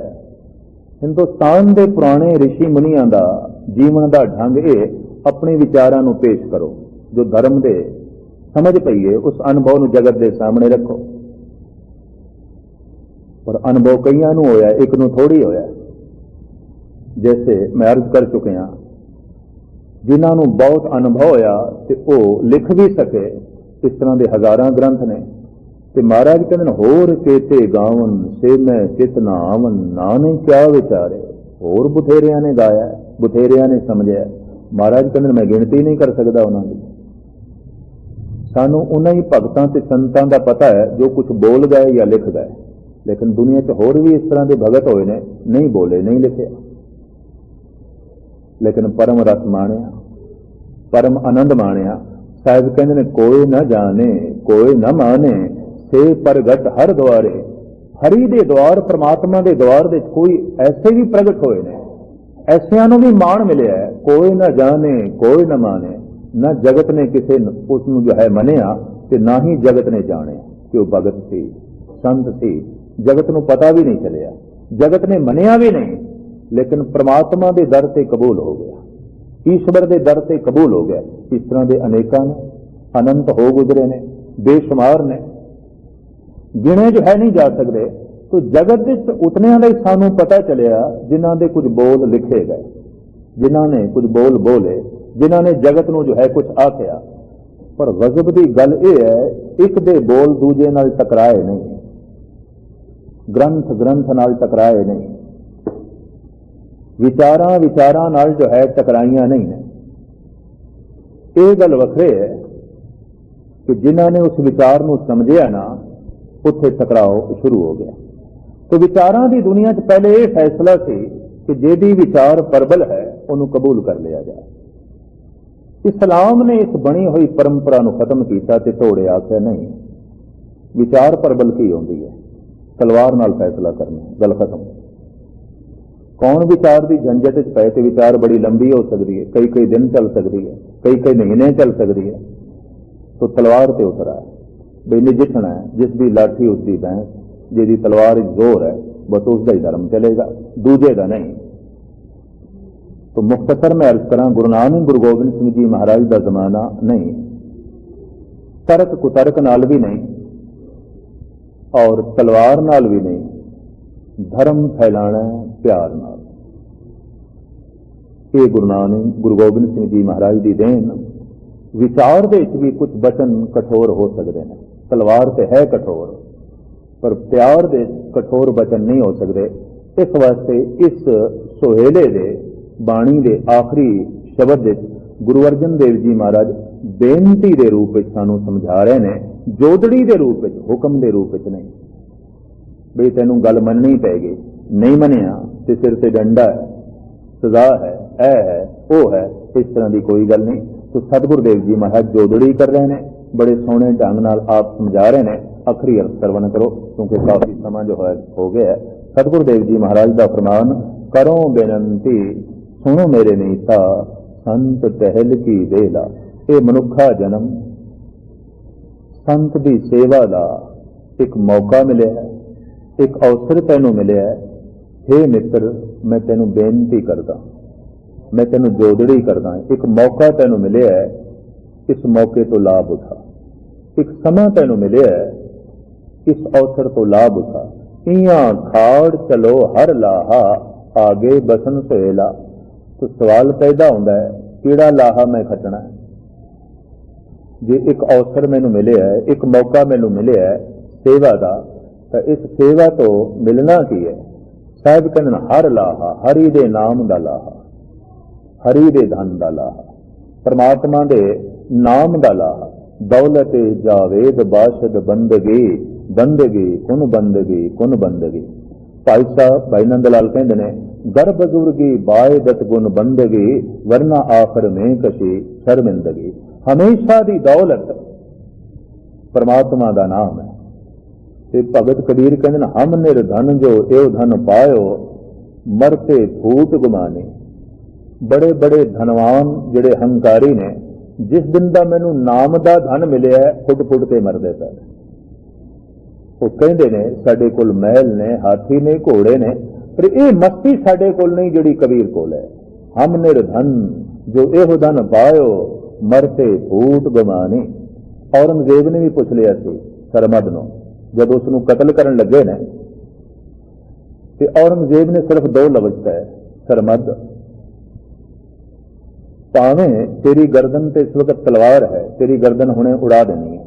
हिंदुस्तान के पुराने ऋषि मुनियां दा जीवन का ढंग ये अपने विचारां नूं पेश करो, जो धर्म दे समझ पईए उस अनुभव नूं जगत के सामने रखो। पर अनुभव कईयां नूं होया, एक नूं थोड़ी होया। जैसे मैं अर्ज कर चुके हाँ, जिन्हां नूं बहुत अनुभव होया ते वो लिख भी सके, इस तरह के हजारां ग्रंथ ने। ते महाराज कहते होर केते गावन से मैं चित ना आवन, नाने क्या विचारे। होर बथेरिया ने गाया, बथेरिया ने समझा। महाराज कहते मैं गिनती नहीं कर सकता उन्होंने। सानू उन्हीं भगतां ते संतां दा पता है जो कुछ बोल गए या लिख गए, लेकिन दुनिया च होर भी इस तरह के भगत होए ने, नहीं बोले, नहीं लिखे, लेकिन परम रस माणिया, परम आनंद माणिया। साहिब कहते ने कोई न जाने कोई न माने, से प्रगट हर द्वारे। हरि दे द्वार, परमात्मा के द्वार दे कोई ऐसे भी प्रगट होए ने, ऐसियां नूं भी मान मिलिया है। कोई न जाने कोई न माने, न जगत ने किसी उसनूं जो है मनिया ते ना ही जगत ने जाने कि वह भगत सी, संत सी। जगत नूं पता भी नहीं चलिया, जगत ने मनिया भी नहीं, लेकिन परमात्मा के दर से कबूल हो गया, ईश्वर के दर से कबूल हो गया। इस तरह के अनेकां ने, अनंत हो गुजरे ने, बेशुमार ने, गिने जो है नहीं जा सकते। तो जगत के उतनियां का ही सानू पता चलिया जिन्हां दे कुछ बोल लिखे गए, जिन्हां ने कुछ बोल बोले, जिन्हां ने जगत नूं जो है कुछ आख्या। पर गजब की गल यह है, एक दे बोल दूजे नाल टकराए नहीं, ग्रंथ ग्रंथ नाल टकराए नहीं, विचारां विचारां नाल जो है टकराइयां नहीं ने। यह गल वखरे है कि जिन्हां ने उस विचार नूं समझिया ना, उत्थे टकराव शुरू हो गया। तो विचारां की दुनिया च पहले यह फैसला सी कि जेदी विचार प्रबल है उन्होंने कबूल कर लिया जाए। इस्लाम ने इस बनी हुई परंपरा को खत्म किया ते तोड़े आख्या नहीं, विचार प्रबल की होती है, तलवार नाल फैसला करना, गल खत्म। कौन विचार की झंझट च पै ते विचार बड़ी लंबी हो सकती है, कई कई दिन चल सकती है, कई कई महीने चल सकती है। तो तलवार ते उतरा है बई नजिठना है, जिसकी लाठी उसकी भैंस, जिहदी तलवार जोर है बस उसका ही धर्म चलेगा, दूजे का नहीं। तो मुख्तसर में अर्ज करा, गुरु नानक गुरु गोबिंद सिंह जी महाराज का जमाना नहीं, तर्क कुतर्क नाल भी नहीं और तलवार नाल भी नहीं, धर्म फैलाना प्यार नाल। ये गुरु नानक गुरु गोबिंद सिंह जी महाराज की देन। विचार दे भी कुछ वचन कठोर हो सकते हैं, तलवार तो है कठोर, पर प्यार दे कठोर वचन नहीं हो सकते। इस वास्ते इस सुहेले दे बाणी दे आखिरी शब्द गुरु अर्जन देव जी महाराज बेनती के रूप में सानू समझा रहे हैं, जोदड़ी के रूप में, हुक्म के रूप में नहीं। बई तेनू गल मननी पैगी, नहीं मनिया तो सिर से डंडा है, सजा है, है वो है, इस तरह की कोई गल नहीं। तो सतगुरुदेव जी महाराज जोदड़ी कर रहे हैं, बड़े सोहने ढंग नाल आप समझा रहे हैं। आखिरी अर्थ सरवण करो क्योंकि काफी समा जो है हो गया है। सतगुरुदेव जी महाराज का फरमान, करो बेनती सुनो मेरे नीता, संत टहल की वेला। ये मनुखा जन्म संत की सेवा का एक मौका मिले है, एक अवसर तैनू मिले है। हे मित्र, मैं तेनू बेनती करदा, मैं तेनू जोदड़ी करदा, एक मौका तैनू मिले है, इस मौके तो लाभ उठा। एक समा तैनू मिले है, इस अवसर तो लाभ उठा। इयां खाड़ चलो हर लाहा, आगे बसन सहेला। तो सवाल पैदा होता है, किहड़ा लाहा मैं खटना है? जे एक अवसर मैनू मिले है, एक मौका मैनू मिले है सेवा का, तो इस सेवा तो मिलना की है? साहब कहते हर लाहा, हरि दे नाम का लाहा, हरि दे धन का लाहा, परमात्मा दे नाम का लाहा। दौलत जावेद बाशद बंदगी, बंदगी कुन बंदगी, कुन बंदगी। भाई साहब भाई नंद लाल कहते हैं, गर बुजुर्गी बायदत गुण बंदगी, वरना आखिर में कशी शर्मिंदगी। हमेशा दी दौलत परमात्मा का नाम है। ते भगत कबीर कहते हम निर्धन जो एव धन पायो, मरते फूट गुमाने। बड़े बड़े धनवान जिहड़े हंकारी ने, जिस दिन का मैनू नाम का धन मिले है, फुट फुट के मरदे पे। वो कहते ने साडे कोल महल ने, हाथी ने, घोड़े ने, पर यह मस्ती साडे कोल नहीं जिहड़ी कबीर कोल है। हम निर्धन जो एह धन पायो, मरते फूट गमाने। औरंगजेब ने भी पूछ लिया सी सरमद नूं, जब उसनूं कतल करन लगे ने, ते औरंगजेब ने सिर्फ दो लफ्ज कहे, सरमद। भावें तेरी गर्दन ते इस वक्त तलवार है, तेरी गर्दन हुणे उड़ा देनी है,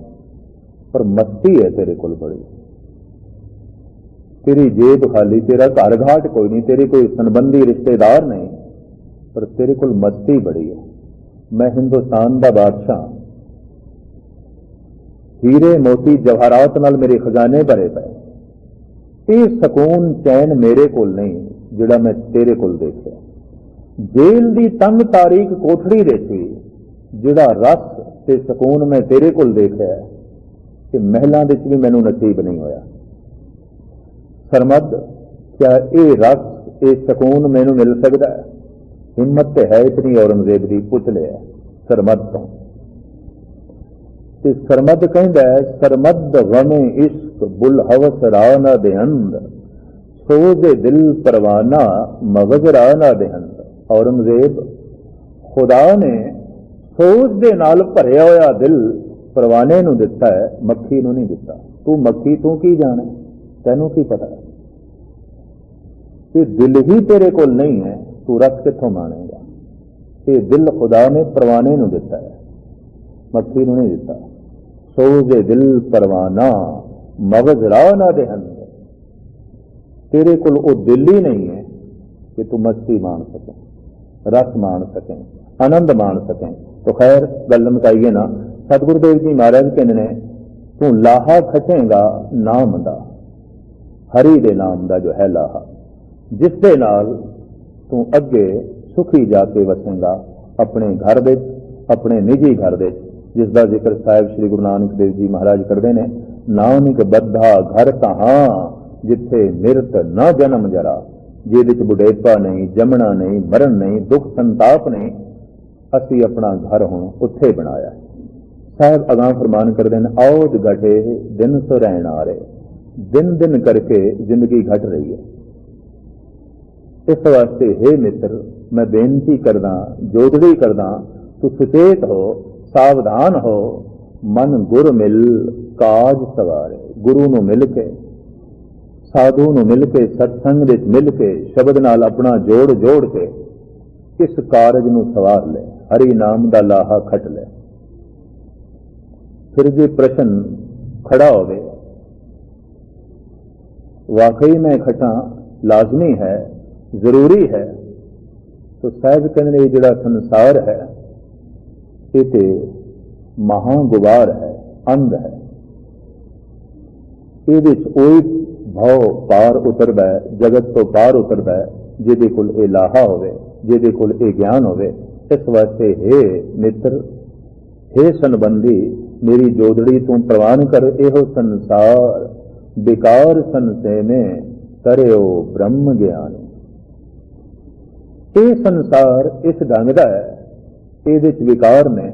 पर मस्ती है तेरे कोल बड़ी। तेरी जेब खाली, तेरा घर घाट कोई नहीं, तेरी कोई संबंधी रिश्तेदार नहीं, पर तेरे कोल मस्ती बड़ी है। मैं हिंदुस्तान का बादशाह, हीरे मोती जवाहरात नाल मेरे खजाने भरे पे। ये सकून चैन मेरे कोल नहीं जिहड़ा मैं तेरे कोल देखिया। जेल दी तंग तारीख कोठड़ी देखी, जिहड़ा रस ते सकून मैं तेरे कोल देखिया कि महलों विच भी मैनू नसीब नहीं होया। सरमद, क्या ये रस ये सकून मैनू मिल सकता है? हिम्मत तो है इतनी औरंगजेब की, पूछ लिया सरमद तो। सरमद कहता है, सरमद गमे इश्क बुल हवस राना देहंद, सोजे दिल परवाना मगज राना देहंद। औरंगजेब, खुदा ने सोच दे नाल भरिया होया दिल परवाने नूं दिता है, मक्खी नूं नहीं दिता। तू मक्खी तू की जाने, तैनू की पता? ये दिल ही तेरे कोल नहीं है, तू रस कित्थों मानेगा? ये दिल खुदा ने परवाने नूं दिता है, मक्खी नूं नहीं दिता। सोजे दिल परवाना मगज राना देहंद। तेरे कोल वो दिल ही नहीं है कि तू मस्ती मान सके, रस मान सकें, आनंद मान सकें। तो खैर गल मुकाइए ना। सतगुरुदेव जी महाराज कहते हैं, तू लाहा खचेगा नाम दा, हरि दे नाम दा जो है लाहा, जिस दे नाल तू अगे सुखी जाके वसेगा अपने घर दे, अपने निजी घर दे, जिसका जिक्र साहिब श्री गुरु नानक देव जी महाराज करते हैं। नानक बद्धा घर तहां जिथे मिरत न जन्म जरा, जिहदे च बुढ़ेपा नहीं, जमना नहीं, मरण नहीं, दुख संताप नहीं, असी अपना घर हुण उत्थे बनाया। साहब अगां फरमान करते हैं, औद घटे दिन सो रहन आ रहे, दिन दिन करके जिंदगी घट रही है। इस वास्ते हे मित्र मैं बेनती करदा, जोदड़ी करदा, तू सुचेत हो, सावधान हो, मन गुर मिल काज सवारे। गुरु नूं मिल के, साधु नूं मिल के, सत्संग दे मिल के, शब्द नाल अपना जोड़ जोड़ के इस कारज नूं सवार ले, हरि नाम दा लाहा खट ले। फिर जे प्रश्न खड़ा होवे वाकई में खटा लाजमी है, जरूरी है, तो साहब कहने ये जिहड़ा संसार है ये ते महागुबार है, अंध है। ये कोई भाव पार उतरदा है, जगत तो पार उतरदा है, जिहदे कोल ये लाहा होवे, जिहदे कोल ये ज्ञान होवे। इस वास्ते हे मित्र, हे संबंधी, मेरी जोदड़ी तू प्रवान कर, एहो संसार बेकार संसे में तरियो ब्रह्म ज्ञान। ये संसार इस ढंग का है, ये विकार ने,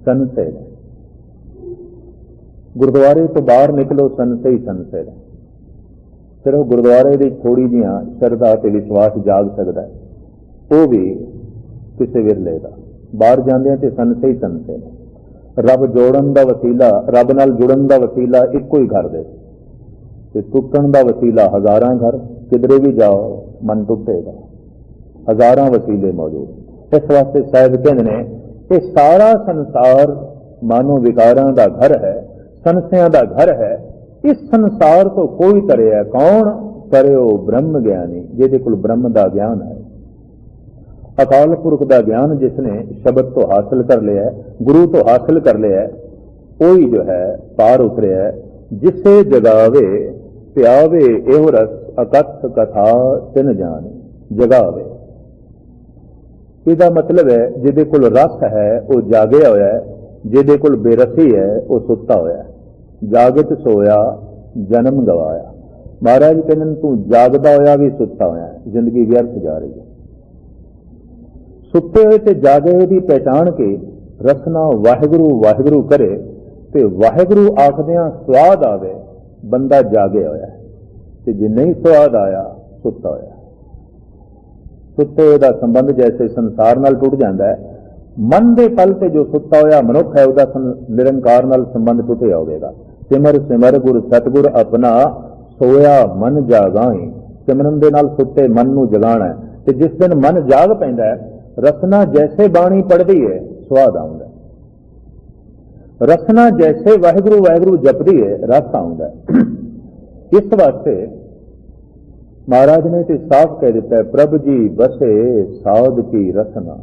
संशय ने। गुरुद्वारे तो बाहर निकलो संशय ही संशय ने। सिर्फ गुरुद्वारे की थोड़ी जिहा श्रद्धा ते विश्वास जाग सकता है, वो भी किसी विरले का। बाहर जाते तो संशय ही संशय ने। रब जोड़न का वसीला, रब नाल जुड़न का वसीला एको ही घर दे, ते टुटन का वसीला हजारां घर। किधरे भी जाओ मन टुटेगा, हजारां वसीले मौजूद। इस वास्ते साहब कहते हैं ये सारा संसार मानो विकारां का घर है, संशयां का घर है। इस संसार तो कोई तरे है, कौन तरे? हो ब्रह्म ज्ञानी, जिहदे कोल ब्रह्म का ज्ञान है, अकाल पुरख का ज्ञान जिसने शब्द तो हासिल कर लिया है, गुरु तो हासिल कर लिया है, कोई जो है पार उतरे है। जिसे जगावे प्यावे एहो रस, अकथ कथा तिन जाने। जगावे इसका मतलब है जिहदे कोल रस है वह जागया होया है, जिहदे कोल बेरसी है वह सुता होया है। जागत सोया जन्म गवाया। महाराज कहते तू जागदा होया भी सुता होया है, जिंदगी व्यर्थ जा रही है। सुते हुए ते जागे हुए की पहचान के रसना वाहिगुरु वाहिगुरु करे ते वाहिगुरु आखदियां स्वाद आवे, बंदा जागे होया है। ते जे नहीं स्वाद आया सुता होया। सुते का संबंध जैसे संसार नाल टूट जाता है, मन के पल से जो सुता होया मनुख है उसका निरंकार नाल संबंध टूटिया होगा। सिमर सिमर गुर सतगुर अपना सोया मन जागाई। सिमरन दे नाल सुते मन नूं जगाना है। ते जिस दिन मन जाग पैंदा है, रसना जैसे बाणी पढ़ती है स्वाद आउंदा है। रसना जैसे वाहिगुरु वाहिगुरु जपदी है रस आउंदा है। इस वास्ते महाराज ने तो साफ कह दिता है, प्रभ जी बसे साध की रसना।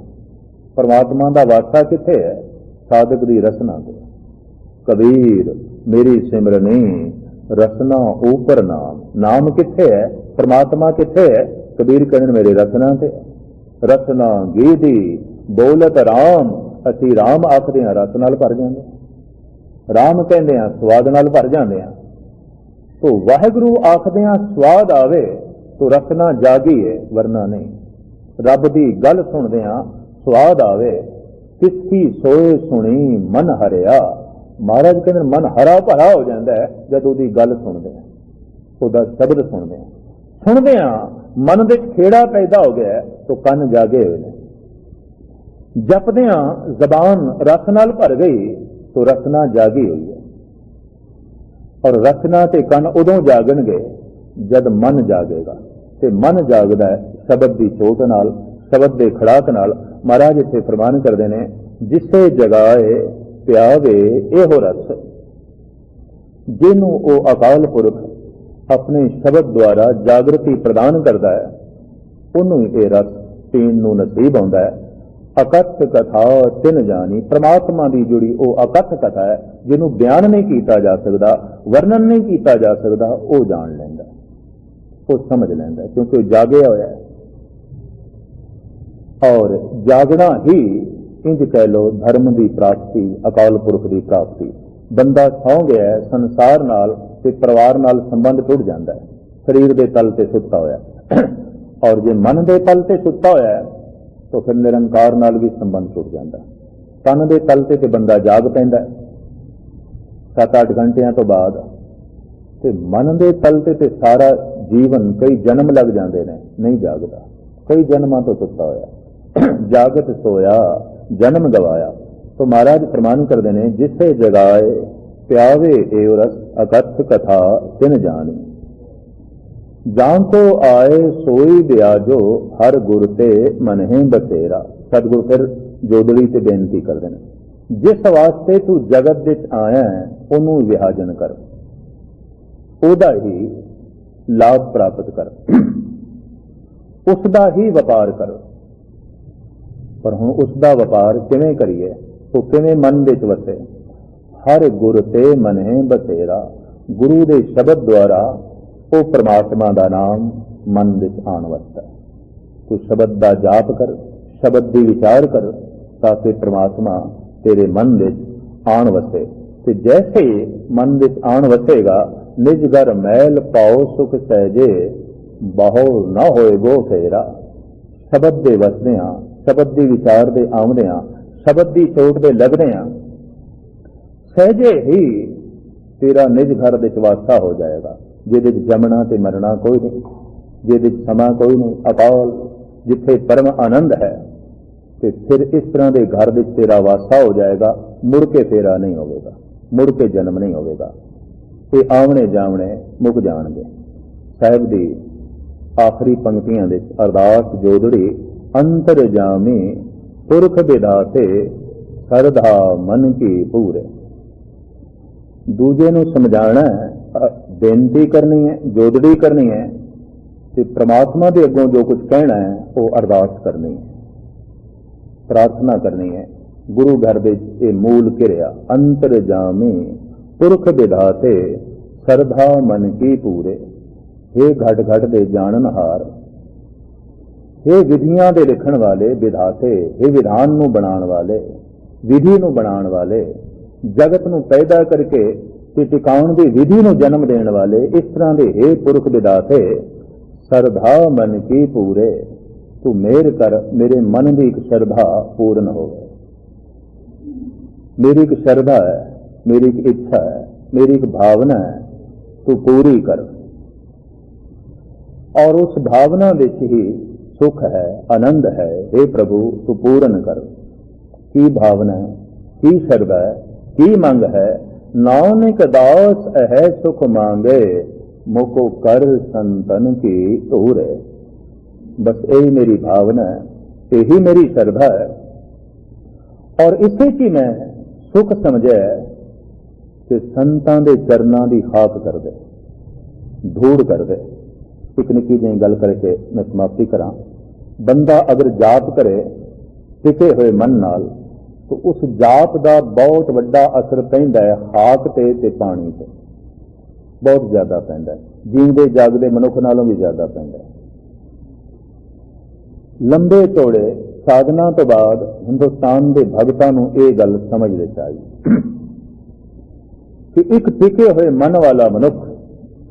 परमात्मा का वासा किथे है? साधक की रसना को। कबीर मेरी सिमरनी रसना ऊपर नाम। नाम किथे है? परमात्मा किथे है? कबीर कहने मेरे रसना ते। रसना गीधी बोलत राम, असी राम आखते हैं रस नाल भर जाते, राम कहते हैं स्वाद नाल भर जाते हैं। तो वाहिगुरु आखते हैं स्वाद आवे तो रसना जागी है, वरना नहीं। रब की गल सुनते हैं स्वाद आवे, किसकी सोए सुनी मन हरिया। महाराज कहते मन हरा भरा हो जाता है जब उसकी गल सुनते हैं, उसका शब्द सुनते हैं। सुनते हैं मन में खेड़ा पैदा हो गया तो कन जागे हुए हैं। जपदिया जबान रस नाल भर गई तो रसना जागी हुई है। और रसना ते कन उदों जागणगे जद मन जागेगा। ते मन जागदा है शब्द की चोट नाल, शब्द के खड़ाक नाल। महाराज इत्थे फरमान करते हैं, जिसे जगाए प्यावे एहो रस। जिन्हों वो अकाल पुरख अपने शब्द द्वारा जागृति प्रदान करता है, उन्होंने ये रस पीण नूं नसीब होंदा है। अकथ कथा तिन जानी। परमात्मा की जुड़ी वो अकथ कथा है, जिन्हों बयान नहीं किया जा सकता, वर्णन नहीं किया जा सकता, वो जान लेंदा। वो समझ लेंदा, क्योंकि वो जागया होया है। और जागना ही इंज कह लो धर्म की प्राप्ति, अकाल पुरख की प्राप्ति। बंदा सौ गया है संसार नाल ते परिवार नाल संबंध टुट जाता है, शरीर के तल से सुता होया और जे मन के तल से सुता होया तो फिर निरंकार नाल भी संबंध टुट जाता है। तन के तल से बंदा जाग पैंदा 7-8 घंटिया तो बाद, ते मन के तल से सारा जीवन कई जन्म लग जाते हैं, नहीं जागता, कई जन्मां तो सुता होया। जागत सोया जन्म गवाया। तो महाराज प्रमाण करते हैं, जिसे जगाए प्यावे एवरस अकथ कथा तिन जानी, जान को आए सोई ब्याजो हर गुर ते मनहे बसेरा। सतगुरु फिर जोदड़ी से बेनती करते हैं, जिस वास्ते तू जगत विच आया है उन्हों विहाजन कर, ओदा ही लाभ प्राप्त कर, उसका ही वपार कर। पर हुण उसका वपार किवें करिए, तो किवें मन विच वसे। हर गुर ते मने बसेरा, गुरु दे शब्द द्वारा वो परमात्मा का नाम मन विच आण वसदा। तू शब्द का जाप कर, शब्द की विचार कर, ताकि परमात्मा तेरे मन विच आण वसे। ते जैसे मन विच आण वसेगा, निज घर मैल पाओ सुख सहजे, बहु न होएगो फेरा। शब्द दे वसदियां, शब्द की विचार दे आउंदियां, शब्द की चोट दे लगदियां सहजे ही तेरा निज घर विच वासा हो जाएगा, जिहदे विच जमना ते मरना कोई नहीं, जिहदे विच समा कोई नहीं, अकाल जिथे परम आनंद है। ते फिर इस तरह के घर विच तेरा वासा हो जाएगा, मुड़ के फेरा नहीं होगा, मुड़ के जन्म नहीं होगा। ये आमने जामने मुक जाणगे। साहिब दी आखिरी पंक्तियां दे अरदास जोदड़ी, अंतर जामी पुरख विधाते सरधा मन की पूरे। दूजे नूं समझाना है, बेनती करनी है, जोदड़ी करनी है, ते परमात्मा के अगों जो कुछ कहना है वो अरदास करनी है, प्रार्थना करनी है। गुरु घर विच ये मूल किरिया, अंतर जामी पुरख विधाते सरधा मन की पूरे। हे घट घट दे जाननहार, हे विधियां दे लिखण वाले विधाते, हे विधान नूं बनाण वाले, विधि नूं बनाण वाले, जगत नूं पैदा करके ते टिकाउण दी विधि नूं जन्म देण वाले, इस तरह दे हे पुरख विधाते सरधा मन की पूरे। तू मेहर कर, मेरे मन की एक श्रद्धा पूर्ण हो। मेरी एक श्रद्धा है, मेरी एक इच्छा है, मेरी एक भावना है, तू पूरी कर। और उस भावना विच ही सुख है, आनंद है। हे प्रभु तू पूर्ण कर। की भावना है, की श्रद्धा है, की मंग है। नानक दास है सुख मांगे, मुको कर संतन की धूरे। बस यही मेरी भावना है, यही मेरी श्रद्धा है। और इसे की मैं सुख समझे कि संतां दे चरनां दी खाक कर दे, धूड़ कर दे। एक निक्की जी गल करके मैं समाप्ति करा। बंदा अगर जाप करे टिके हुए मन नाल, तो उस जाप का बहुत वड्डा असर पैंदा है खाक ते पानी ते, बहुत ज्यादा पैंदा है। जींदे जागदे मनुख नालों भी ज्यादा पैंदा है। लंबे चौड़े साधना तो बाद हिंदुस्तान के भगतां नूं ये गल समझनी चाहिए कि एक टिके हुए मन वाला मनुख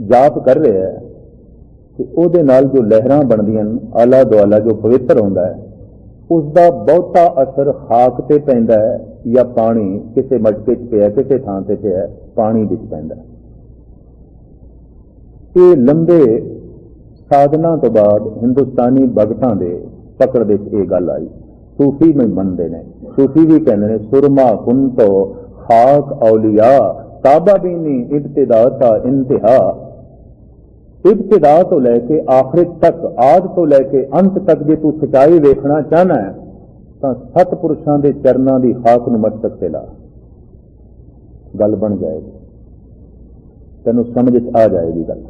जाप कर रहा है कि उहदे नाल जो लहरां बनदियां आला दुआला जो पवित्र होंदा है, उसका बहुता असर खाक ते पैंदा है या पानी किसी मटके च पिया, किसी थां ते पिया, पानी विच पैंदा है। ये लंबे साधना तो बाद हिंदुस्तानी भगतां दे पकड़ दे ये गल आई। सूफी में मनते हैं, सूफी भी कहते हैं सुरमा कुंतो खाक औलिया ताबा भी नहीं इब्तिदा था इंतहा। इब्तिदा तो लैके आखिर तक, आद तो लैके अंत तक जे तू सच्चाई वेखना चाहना है तो सतपुरुषों के चरणों की खाक नूं मस्तक ते ला, गल बन जाएगी, तेनों समझ आ जाएगी गल।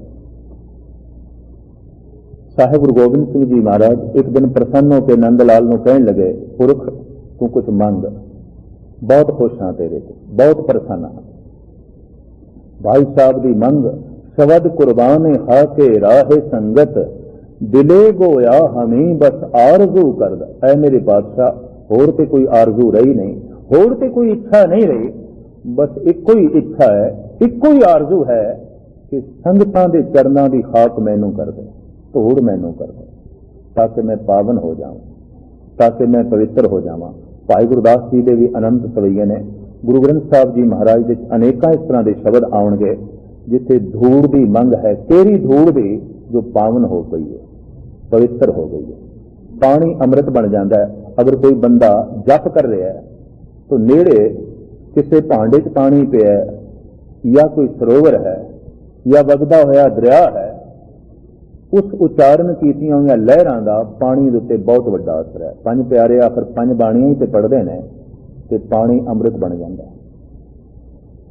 साहिब गुरु गोबिंद सिंह जी महाराज एक दिन प्रसन्न होकर नंद लाल नूं कहण लगे, पुरख तू कुछ मंग, बहुत खुश हाँ तेरे से, बहुत प्रसन्न हाँ। भाई साहब की मंग शबद कुर्बान हा के राह संगत, दिले गोया हमें बस आरजू कर द। ऐ मेरे बादशाह, होर ते कोई आरजू रही नहीं, होर ते कोई इच्छा नहीं रही, बस इको ही इच्छा है, इको ही आरजू है कि संगतां दे चरनां दी खाक मैनू कर दे, धूड़ मैनू कर दे, ताकि मैं पावन हो जाऊं, ताकि मैं पवित्र हो जावां। भाई गुरदास जी दे भी अनंत सवैये ने। गुरु ग्रंथ साहब जी महाराज दे अनेकां इस तरह के शब्द आउणगे जिथे धूड़ की मंग है, तेरी धूड़ दी जो पावन हो गई है, पवित्र हो गई है। पानी अमृत बन जाता है। अगर कोई बंदा जप कर रहा है तो नेड़े किसी भांडे च पानी पिया या कोई सरोवर है या वगदा होया दरिया है, उस उच्चारण कीतियां हुई लहरां दा पानी दे उत्ते बहुत वड्डा असर है। पंज प्यारे आखिर पंज बाणियां ही ते पढ़दे ने ते पानी अमृत बन जाता है।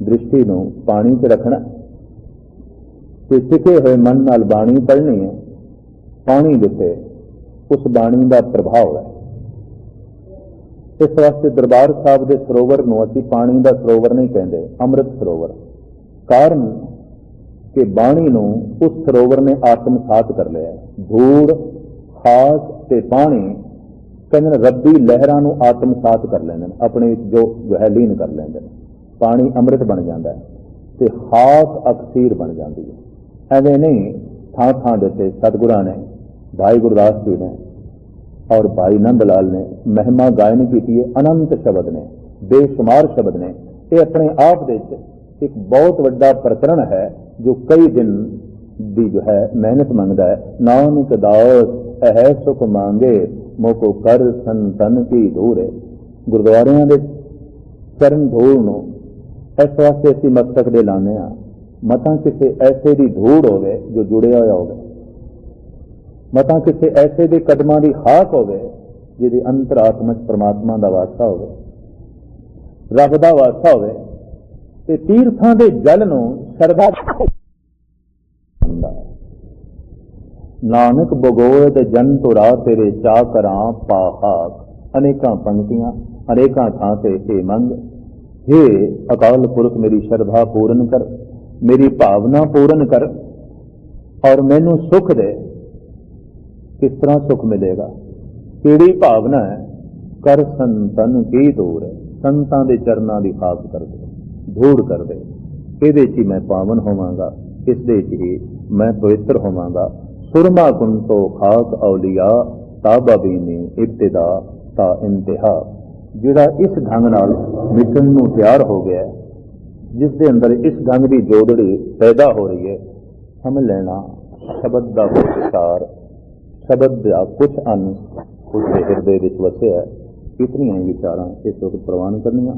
दृष्टि नूं पानी च रखना ते टिके हुए मन नाल बाणी पढ़नी है। पानी दे उत्ते उस बाणी का प्रभाव है। इस वास्ते दरबार साहब के सरोवर नूं असीं पानी का सरोवर नहीं कहते, अमृत सरोवर। कारण कि बाणी नूं उस सरोवर ने आत्मसात कर लिया। धूड़, खास ते पानी कहते रब्बी लहरां नूं आत्मसात कर लेंदे ने, अपने जो है लीन कर लेंदे ने। पानी अमृत बन जाता है ते खास अक्सीर बन जाती है। एवें नहीं थां थां दे सतगुरां ने, भाई गुरदास जी ने और भाई नंद लाल ने महिमा गायन की है। अनंत शब्द ने, बेशुमार शब्द ने। ये अपने आप दे एक बहुत वड्डा प्रकरण है जो कई दिन की जो है मेहनत मंगता है। नानक दास है सुख मांगे, मोको कर संतन की धूड़। गुरुद्वारियां दे चरण धूड़ नूं इस वास्ते असीं मस्तक दे लाने आ, मतां किसी ऐसे की धूड़ होवे जो जुड़िया होया होवे, मतां किसी ऐसे दे कदमां दी खाक होवे जिहदी अंतरात्मा च परमात्मा दा वासा होवे, रब दा वासा होवे। ते तीर्थां दे जल नूं शरधा नानक बगोद जन तुरा तेरे चा करां पाहाक। अनेकां पंक्तियां अनेकां थां ते हे मंग, हे अकाल पुरख मेरी श्रद्धा पूर्ण कर, मेरी भावना पूर्ण कर और मैनू सुख दे। किस तरह सुख मिलेगा, केड़ी भावना है? कर संतन की दूर है, संतां दे चरनां दी खाक कर दे, धूड़ कर दे। इहदे च ही मैं पावन होवांगा, इस दे च ही मैं पवित्र होवांगा। सुरमा कुंतो खाक औलिया ताबा बीनी इब्तिदा ता इंतहा। जिहड़ा इस ढंग नाल मिटण नूं तैयार हो गया, जिस दे अंदर इस ढंग की जोदड़ी पैदा हो रही है, समझ लेना शब्द का विचार, शब्द का कुछ अंश उसके हिरदे विच वसे है। इतनी ही विचारां इस वक्त प्रवान करनियां।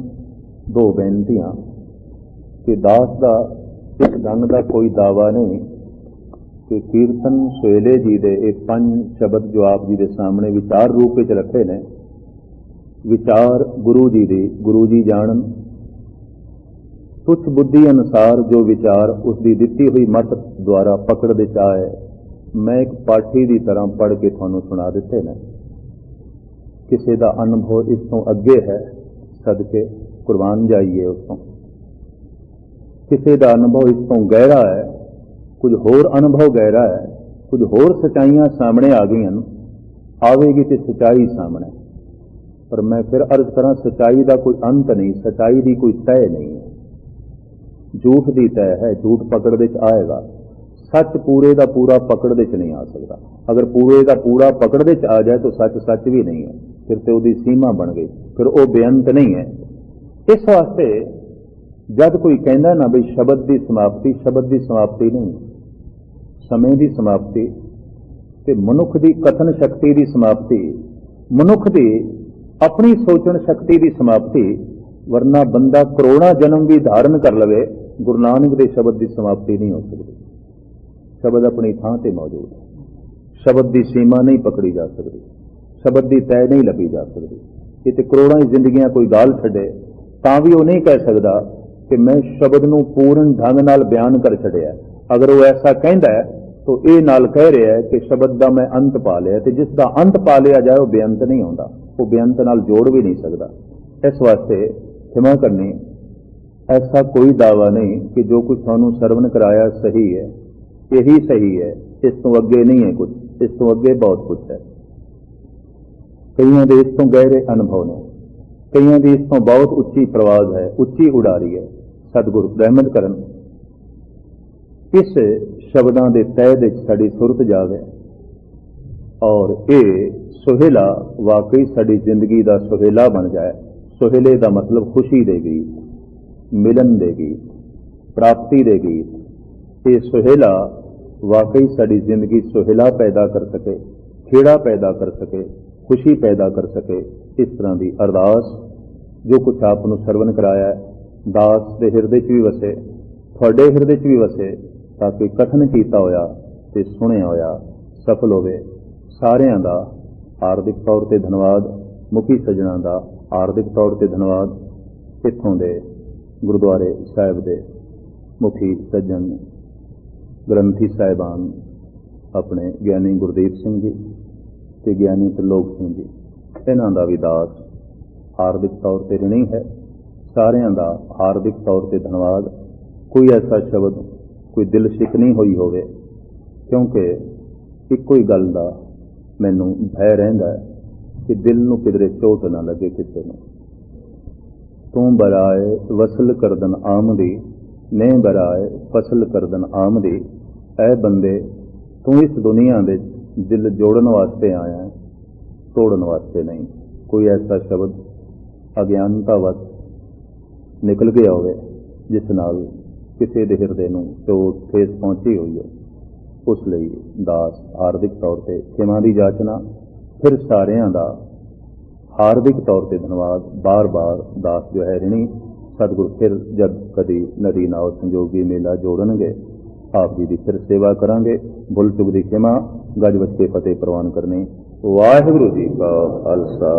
दो बेनतियां कि दास का इस ढंग का कोई दावा नहीं कि कीर्तन सोहेले जी दे एक 5 शब्द जो आप जी के सामने विचार रूप में रखे ने, विचार गुरु जी दी, गुरु जी जानन। तुच्छ बुद्धि अनुसार जो विचार उसकी दिती हुई मत द्वारा पकड़ दे चाहे, मैं एक पाठी की तरह पढ़ के थानू सुना दिते ने। किसी का अनुभव इस तो अगे है, सदके कुर्बान जाइए उस तो। किसी का अनुभव इस तो गहरा है, कुछ होर अनुभव गहरा है, कुछ होर सच्चाइयां सामने आ गई, आवेगी तो सच्चाई सामने। पर मैं फिर अर्ज करा, सच्चाई का कोई अंत नहीं, सच्चाई की कोई तय नहीं है। झूठ की तय है, झूठ पकड़ दे आएगा। सच पूरे का पूरा पकड़ दे नहीं आ सकता। अगर पूरे का पूरा पकड़ दे आ जाए तो सच सच भी नहीं है, फिर तो उसकी सीमा बन गई, फिर वो बेअंत नहीं है। इस वास्ते जब कोई कहना ना बई शब्द की समाप्ति, शब्द की समाप्ति नहीं, समय की समाप्ति ते मनुख की कथन शक्ति की समाप्ति, मनुख की अपनी सोचण शक्ति की समाप्ति। वरना बंदा करोड़ां जन्म भी धारण कर लवे, गुरु नानक के शब्द की समाप्ति नहीं हो सकती। शब्द अपनी थां ते मौजूद है, शब्द की सीमा नहीं पकड़ी जा सकती, शब्द की तय नहीं लगी जा सकती। ये तो करोड़ों ही जिंदगियां कोई गाल छड़े तां भी वो नहीं कह सकता कि मैं शब्द नूं पूर्ण ढंग नाल बयान कर छड़िया। अगर वो ऐसा कहता है तो ये नाल कह रहा है कि शब्द का मैं अंत पा लिया, तो जिसका अंत पा लिया जाए वो बेअंत नहीं होता, वो बेअंत नाल जोड़ भी नहीं सकता। इस वास्ते क्षमा करनी ऐसा कोई दावा नहीं कि जो कुछ थानू सरवण कराया सही है, यही सही है, इस तो अगे नहीं है कुछ, इस तो अगे बहुत कुछ है। कईयां दे इस तो गहरे अनुभव ने, कईयां दी इस तो बहुत उच्ची प्रवाज है, उच्ची उडारी है। सतगुरु रहमत करन इस शब्दां दे तह दे साडी सुरत जावे और ये सुहेला वाकई साडी जिंदगी का सुहेला बन जाए। सुहेले का मतलब खुशी दे गीत, मिलन दे गीत, प्राप्ति दे गीत। ये सुहेला वाकई साडी जिंदगी सुहेला पैदा कर सके, खेड़ा पैदा कर सके, खुशी पैदा कर सके। इस तरह की अरदास जो कुछ आपनों सरवण कराया है, दास के हिरदे च भी वसे, थोड़े हिरदे च भी वसे, ताकि कथन किया होया ते सुनिया होया सफल होवे। सारियां दा हार्दिक तौर पर धन्यवाद, मुखी सज्जणा दा हार्दिक तौर पर धन्यवाद। इत्थों दे गुरुद्वारे साहिब दे मुखी सज्जन ग्रंथी साहिबान अपने ज्ञानी गुरदीप सिंह जी ते ज्ञानी त्रिलोक सिंह जी, इन्हां दा भी दास हार्दिक तौर पर ऋणी है। सारियां दा हार्दिक तौर पर धन्यवाद। कोई ऐसा शब्द कोई दिल शिक नहीं हुई होवे, क्योंकि इक्को ही गल दा मैनू भय रहिंदा है कि दिल नूं किधरे चोट ना लगे किसी नूं। तू बराए वसल करदन आमदी, ने बराए फसल करदन आमदी। ऐ बंदे तू इस दुनिया दे दिल जोड़न वास्ते आया है, तोड़न वास्ते नहीं। कोई ऐसा शब्द अज्ञानतावश निकल गया होवे जिस नाल किसी दे हिरदे नूं चोट ठेस पहुंची हुई है, उस लई दास हार्दिक तौर पर क्षमा की जाचना। फिर सारियां दा हार्दिक तौर पर धन्यवाद। बार बार दास जो है ऋणी। सतगुरु फिर जब कभी नदी नाल संजोगी मेला जोड़नगे, आप जी की फिर सेवा करांगे। भुल चुक की क्षमा, गज बच के फतेह प्रवान करनी। वाहिगुरू जी का खालसा।